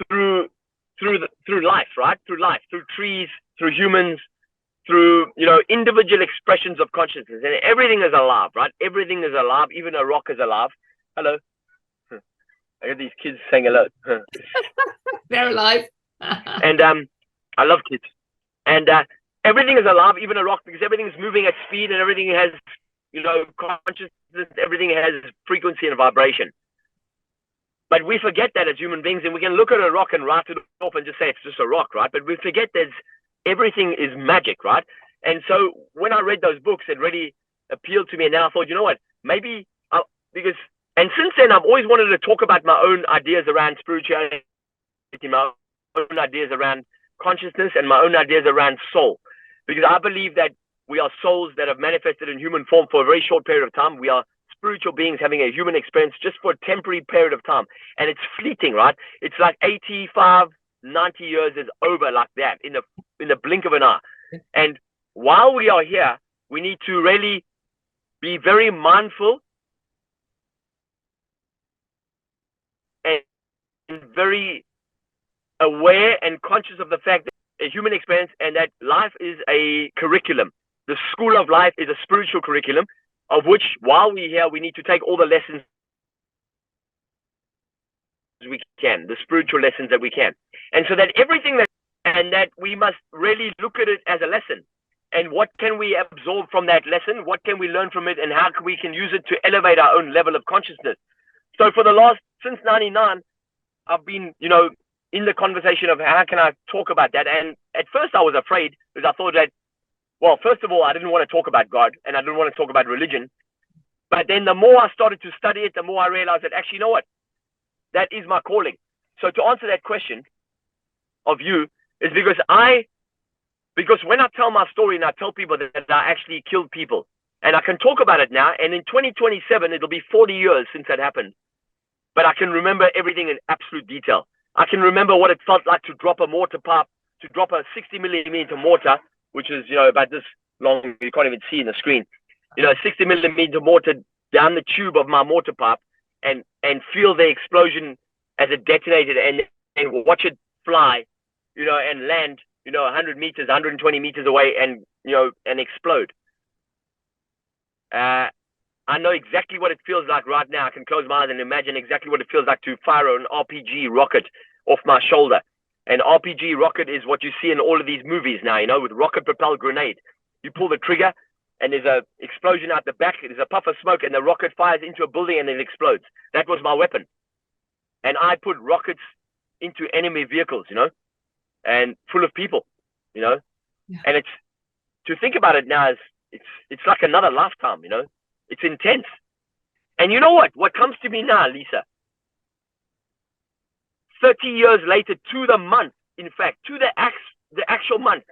S3: through life, right? Through life, through trees, through humans, through individual expressions of consciousness, and everything is alive, right? Everything is alive. Even a rock is alive. Hello. I hear these kids saying hello.
S2: They're alive.
S3: And I love kids. And everything is alive, even a rock, because everything is moving at speed, and everything has consciousness. Everything has frequency and vibration. But we forget that as human beings, and we can look at a rock and write it off and just say it's just a rock, right? But we forget that everything is magic, right? And so when I read those books, it really appealed to me. And then I thought, you know what, maybe and since then, I've always wanted to talk about my own ideas around spirituality, my own ideas around consciousness, and my own ideas around soul. Because I believe that we are souls that have manifested in human form for a very short period of time. We are spiritual beings having a human experience just for a temporary period of time. And it's fleeting, right? It's like 85, 90 years is over like that in the blink of an eye. And while we are here, we need to really be very mindful and very aware and conscious of the fact that a human experience and that life is a curriculum. The school of life is a spiritual curriculum, of which while we're here, we need to take all the lessons we can, the spiritual lessons that we can. And so that that we must really look at it as a lesson. And what can we absorb from that lesson? What can we learn from it? And how we can use it to elevate our own level of consciousness? So since 99, I've been, in the conversation of how can I talk about that? And at first I was afraid, because I thought that, well, first of all, I didn't want to talk about God, and I didn't want to talk about religion. But then the more I started to study it, the more I realized that actually, you know what? That is my calling. So to answer that question of you is because when I tell my story and I tell people that I actually killed people, and I can talk about it now, and in 2027, it'll be 40 years since that happened. But I can remember everything in absolute detail. I can remember what it felt like to drop a mortar pipe, to drop a 60 millimeter mortar, which is, about this long, you can't even see in the screen. 60 millimeter mortar down the tube of my mortar pipe and feel the explosion as it detonated and watch it fly, and land, 100 meters, 120 meters away and explode. I know exactly what it feels like right now. I can close my eyes and imagine exactly what it feels like to fire an RPG rocket off my shoulder. An RPG rocket is what you see in all of these movies now, with rocket-propelled grenade. You pull the trigger, and there's a explosion out the back. There's a puff of smoke, and the rocket fires into a building, and it explodes. That was my weapon. And I put rockets into enemy vehicles, and full of people, Yeah. And it's, to think about it now, it's like another lifetime, It's intense. And you know what? What comes to me now, Lisa, 30 years later, to the month, in fact, to the actual month,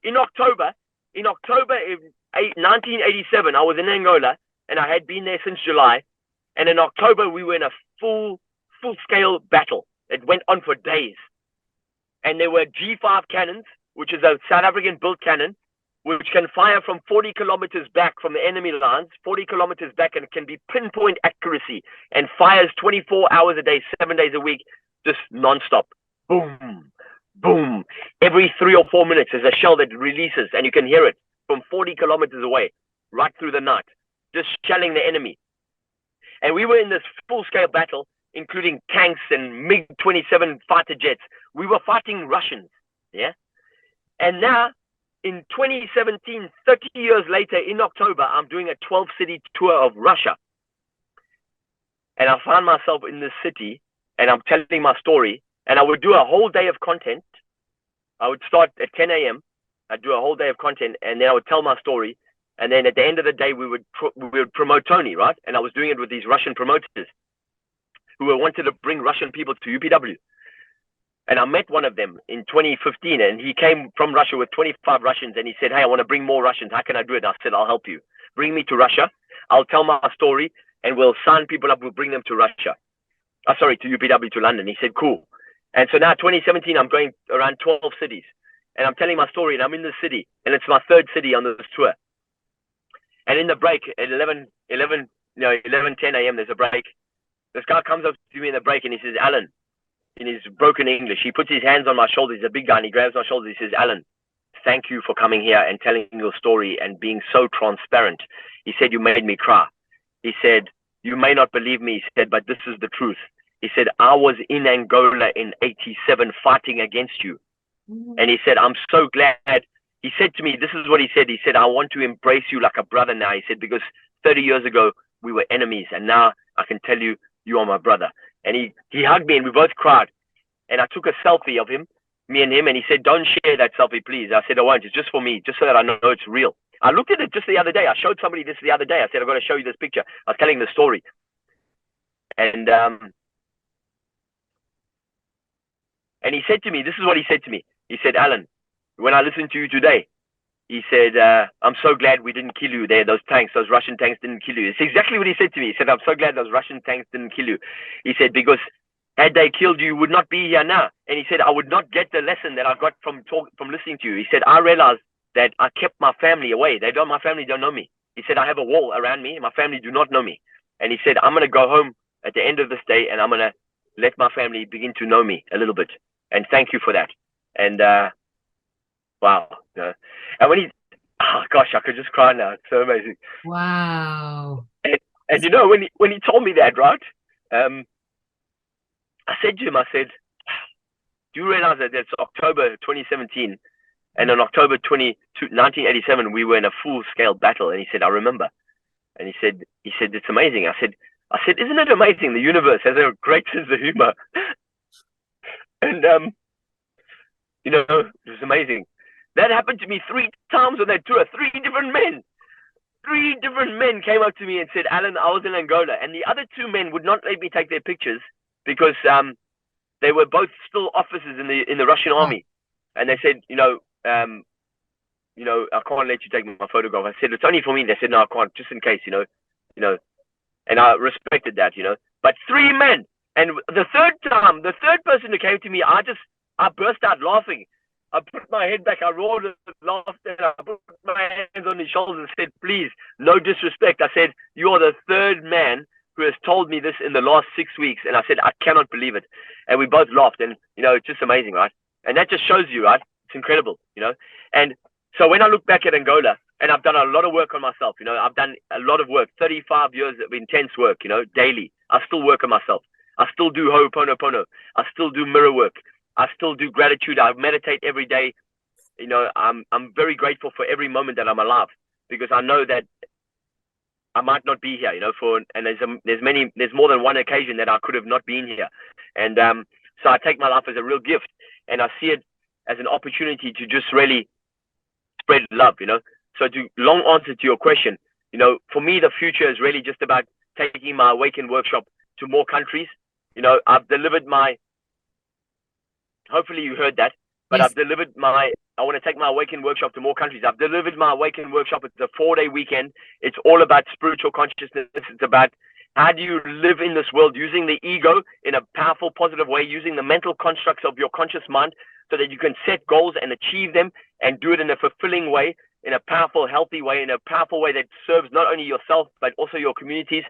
S3: in October 1987, I was in Angola, and I had been there since July. And in October, we were in a full-scale battle. It went on for days. And there were G5 cannons, which is a South African-built cannon, which can fire from 40 kilometers back from the enemy lines, 40 kilometers back, and it can be pinpoint accuracy and fires 24 hours a day, 7 days a week, just nonstop. Boom, boom. Every 3 or 4 minutes, there's a shell that releases, and you can hear it from 40 kilometers away, right through the night, just shelling the enemy. And we were in this full-scale battle, including tanks and MiG-27 fighter jets. We were fighting Russians, yeah? And now, in 2017, 30 years later, in October, I'm doing a 12-city tour of Russia. And I found myself in this city, and I'm telling my story, and I would do a whole day of content. I would start at 10 a.m. I'd do a whole day of content, and then I would tell my story. And then at the end of the day, we would promote Tony, right? And I was doing it with these Russian promoters who wanted to bring Russian people to UPW. And I met one of them in 2015, and he came from Russia with 25 Russians, and he said, hey, I want to bring more Russians. How can I do it? I said, I'll help you. Bring me to Russia. I'll tell my story, and we'll sign people up. We'll bring them to Russia. To UPW, to London. He said, cool. And so now 2017, I'm going around 12 cities, and I'm telling my story, and I'm in the city, and it's my third city on this tour. And in the break, at 11:10 a.m., there's a break. This guy comes up to me in the break, and he says, Allan, in his broken English, he puts his hands on my shoulders. He's a big guy, and he grabs my shoulders. He says, Allan, thank you for coming here and telling your story and being so transparent. He said, you made me cry. He said, you may not believe me, he said, but this is the truth. He said, I was in Angola in 87 fighting against you. And he said, I'm so glad. He said to me, this is what he said. He said, I want to embrace you like a brother now. He said, because 30 years ago, we were enemies, and now I can tell you, you are my brother. And he hugged me, and we both cried. And I took a selfie of him, me and him, and he said, don't share that selfie, please. I said, I won't. It's just for me, just so that I know it's real. I looked at it just the other day. I showed somebody this the other day. I said, I've got to show you this picture. I was telling the story. And he said to me, this is what he said to me. He said, Allan, when I listened to you today, he said, I'm so glad we didn't kill you there. Those Russian tanks didn't kill you. It's exactly what he said to me. He said, I'm so glad those Russian tanks didn't kill you. He said, because had they killed you, you would not be here now. And he said, I would not get the lesson that I got from listening to you. He said, I realized that I kept my family away. My family don't know me. He said, I have a wall around me. My family do not know me. And he said, I'm going to go home at the end of this day, and I'm going to let my family begin to know me a little bit. And thank you for that. And wow. And when I could just cry now. It's so amazing.
S2: Wow.
S3: And when he told me that, right? I said to him, I said, do you realize that it's October 2017, and on October 1987, we were in a full-scale battle? And he said, I remember. And he said, it's amazing. I said, isn't it amazing? The universe has a great sense of humor. And, it's amazing. That happened to me 3 times on that tour. 3 different men. 3 different men came up to me and said, Allan, I was in Angola. And the other 2 men would not let me take their pictures because they were both still officers in the Russian army. And they said, I can't let you take my photograph. I said, it's only for me. They said, no, I can't, just in case, and I respected that, But 3 men. And the third person who came to me, I burst out laughing. I put my head back, I roared and laughed, and I put my hands on his shoulders and said, please, no disrespect. I said, you are the third man who has told me this in the last 6 weeks. And I said, I cannot believe it. And we both laughed. And, it's just amazing, right? And that just shows you, right? It's incredible, And so when I look back at Angola, and I've done a lot of work on myself, I've done a lot of work, 35 years of intense work, daily. I still work on myself. I still do Ho'oponopono. I still do mirror work. I still do gratitude. I meditate every day. I'm very grateful for every moment that I'm alive, because I know that I might not be here, and there's more than one occasion that I could have not been here. And so I take my life as a real gift, and I see it as an opportunity to just really spread love, So to long answer to your question, for me, the future is really just about taking my Awaken workshop to more countries. I've delivered hopefully you heard that, but
S2: Yes.
S3: I want to take my Awaken workshop to more countries. I've delivered my Awaken workshop. It's a 4-day weekend. It's all about spiritual consciousness. It's about how do you live in this world using the ego in a powerful, positive way, using the mental constructs of your conscious mind so that you can set goals and achieve them and do it in a fulfilling way, in a powerful, healthy way, in a powerful way that serves not only yourself, but also your communities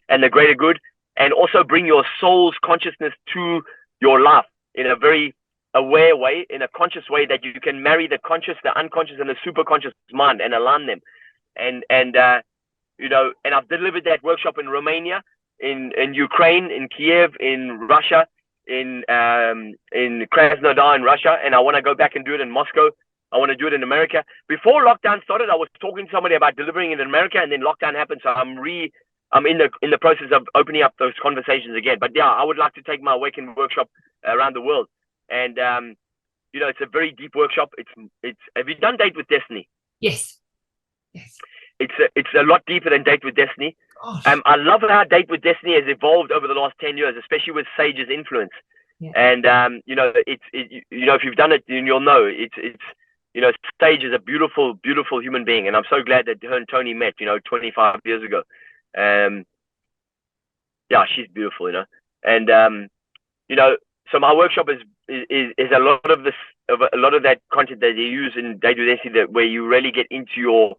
S3: and the greater good, and also bring your soul's consciousness to your life in a very aware way, in a conscious way, that you can marry the conscious, the unconscious, and the superconscious mind and align them. And I've delivered that workshop in Romania, in Ukraine, in Kiev, in Russia, in Krasnodar in Russia, and I want to go back and do it in Moscow. I want to do it in America. Before lockdown started, I was talking to somebody about delivering it in America, and then lockdown happened, so I'm in the process of opening up those conversations again. But yeah, I would like to take my Awaken workshop around the world. And it's a very deep workshop. It's have you done Date with Destiny?
S2: Yes.
S3: It's a lot deeper than Date with Destiny.
S2: Gosh.
S3: I love how Date with Destiny has evolved over the last 10 years, especially with Sage's influence.
S2: Yeah.
S3: And if you've done it, then you'll know Sage is a beautiful, beautiful human being, and I'm so glad that her and Tony met 25 years ago. Yeah, she's beautiful, and so my workshop is a lot of that content that you use in Date with Destiny, that where you really get into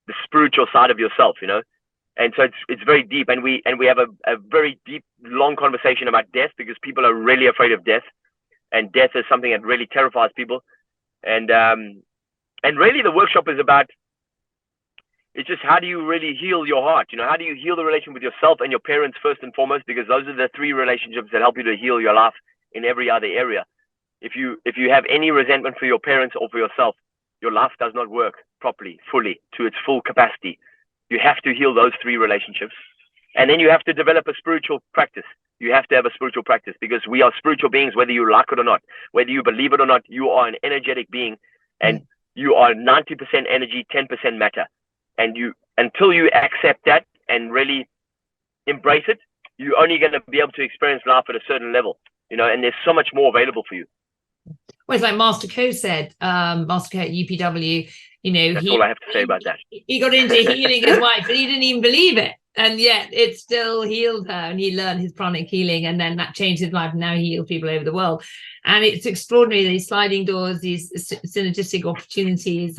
S3: the spiritual side of yourself, and so it's very deep, and we have a very deep, long conversation about death, because people are really afraid of death, and death is something that really terrifies people, and really the workshop is about, it's just how do you really heal your heart? How do you heal the relation with yourself and your parents first and foremost? Because those are the 3 relationships that help you to heal your life in every other area. If you have any resentment for your parents or for yourself, your life does not work properly, fully, to its full capacity. You have to heal those 3 relationships. And then you have to develop a spiritual practice. You have to have a spiritual practice, because we are spiritual beings, whether you like it or not. Whether you believe it or not, you are an energetic being, and you are 90% energy, 10% matter. And until you accept that and really embrace it, you're only going to be able to experience life at a certain level, and there's so much more available for you.
S2: Well, it's like Master Co said, Master Co at UPW,
S3: That's all I have to say about that.
S2: He got into healing his wife, and he didn't even believe it. And yet it still healed her, and he learned his pranic healing, and then that changed his life. And now he heals people over the world. And it's extraordinary, these sliding doors, these synergistic opportunities.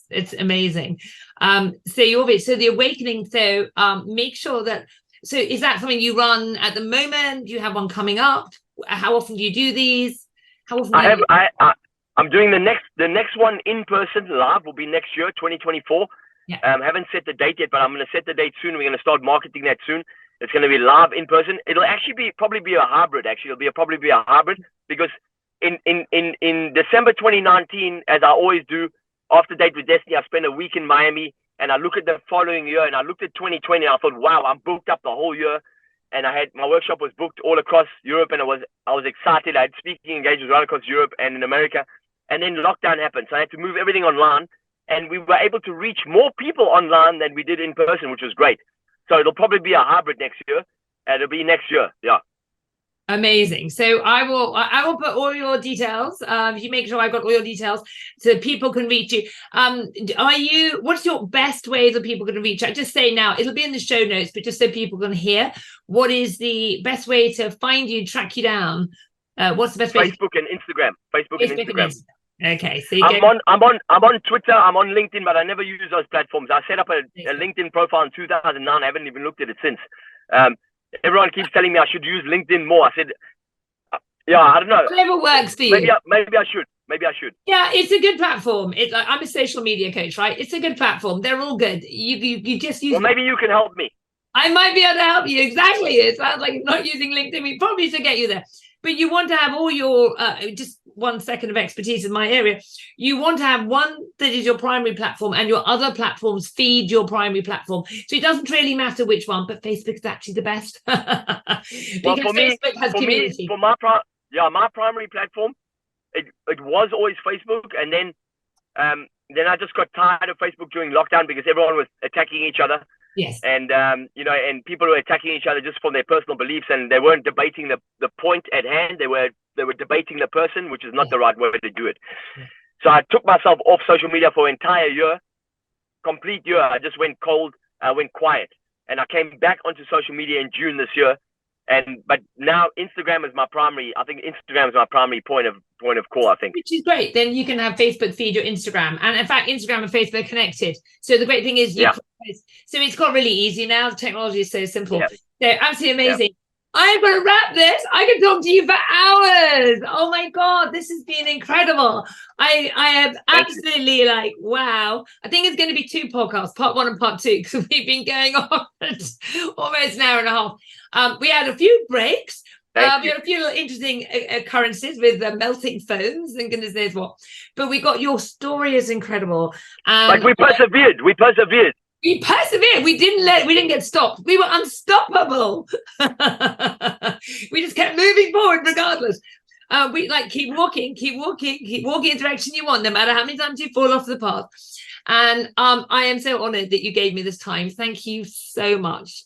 S2: It's amazing. So the Awakening, so make sure that, so is that something you run at the moment? Do you have one coming up? How often do you do these? How often
S3: I'm doing the next one in person live will be next year, 2024.
S2: Yeah.
S3: Haven't set the date yet, but I'm going to set the date soon. We're going to start marketing that soon. It's going to be live in person. It'll actually probably be a hybrid. Actually, probably be a hybrid, because in December 2019, as I always do, after Date with Destiny, I spent a week in Miami, and I look at the following year, and I looked at 2020, and I thought, wow, I'm booked up the whole year. And my workshop was booked all across Europe, and I was excited. I had speaking engagements right across Europe and in America. And then lockdown happened, so I had to move everything online. And we were able to reach more people online than we did in person, which was great. So it'll probably be a hybrid next year. And it'll be next year, yeah.
S2: Amazing. So I will put all your details. You make sure I've got all your details so people can reach you. What's your best way that people can reach out? Just say now, it'll be in the show notes, but just so people can hear, what is the best way to find you, track you down? What's the best way?
S3: Facebook and Instagram. Facebook and Instagram.
S2: Okay. So
S3: I'm on Twitter, I'm on LinkedIn, but I never use those platforms. I set up a LinkedIn profile in 2009. I haven't even looked at it since. Everyone keeps telling me I should use LinkedIn more. I said, yeah, I don't know.
S2: Whatever works for you.
S3: Maybe I should.
S2: Yeah, it's a good platform. I'm a social media coach, right? It's a good platform. They're all good. You just use.
S3: Well, maybe you can help me.
S2: I might be able to help you. Exactly. It sounds like not using LinkedIn. We probably should get you there. But you want to have all your, just 1 second of expertise in my area. You want to have one that is your primary platform and your other platforms feed your primary platform. So it doesn't really matter which one, but Facebook is actually the best.
S3: Well, for me,
S2: Facebook has community.
S3: my primary platform, it was always Facebook. And then I just got tired of Facebook during lockdown because everyone was attacking each other.
S2: Yes.
S3: And, and people were attacking each other just for their personal beliefs, and they weren't debating the point at hand. They were debating the person, which is not the right way to do it. Yeah. So I took myself off social media for an entire year, complete year. I just went cold. I went quiet, and I came back onto social media in June this year. But now Instagram is my primary. I think Instagram is my primary point of call, I think.
S2: Which is great. Then you can have Facebook feed your Instagram. And in fact, Instagram and Facebook are connected. So the great thing is, so it's got really easy now. The technology is so simple. Yeah. So absolutely amazing. Yeah. I'm going to wrap this. I can talk to you for hours. Oh my God, this has been incredible. I am absolutely wow. I think it's going to be 2 podcasts, part 1 and part 2, because we've been going on almost an hour and a half. We had a few breaks. We had a few little interesting occurrences with melting phones and goodness knows what. But your story is incredible.
S3: But we persevered. We persevered.
S2: We didn't get stopped. We were unstoppable. We just kept moving forward regardless. We keep walking in the direction you want, no matter how many times you fall off the path. And I am so honored that you gave me this time. Thank you so much.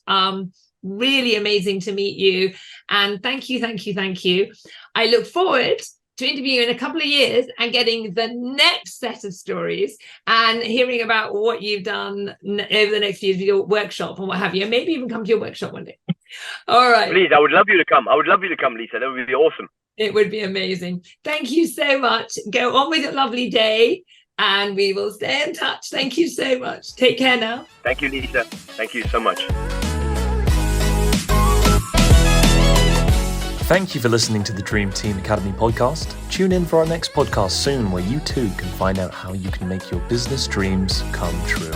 S2: Really amazing to meet you. And thank you. I look forward to interview you in a couple of years and getting the next set of stories and hearing about what you've done over the next few years with your workshop and what have you. And maybe even come to your workshop one day. All right.
S3: Please, I would love you to come. Lisa. That would be awesome.
S2: It would be amazing. Thank you so much. Go on with your lovely day and we will stay in touch. Thank you so much. Take care now.
S3: Thank you, Lisa. Thank you so much.
S1: Thank you for listening to the Dream Team Academy podcast. Tune in for our next podcast soon, where you too can find out how you can make your business dreams come true.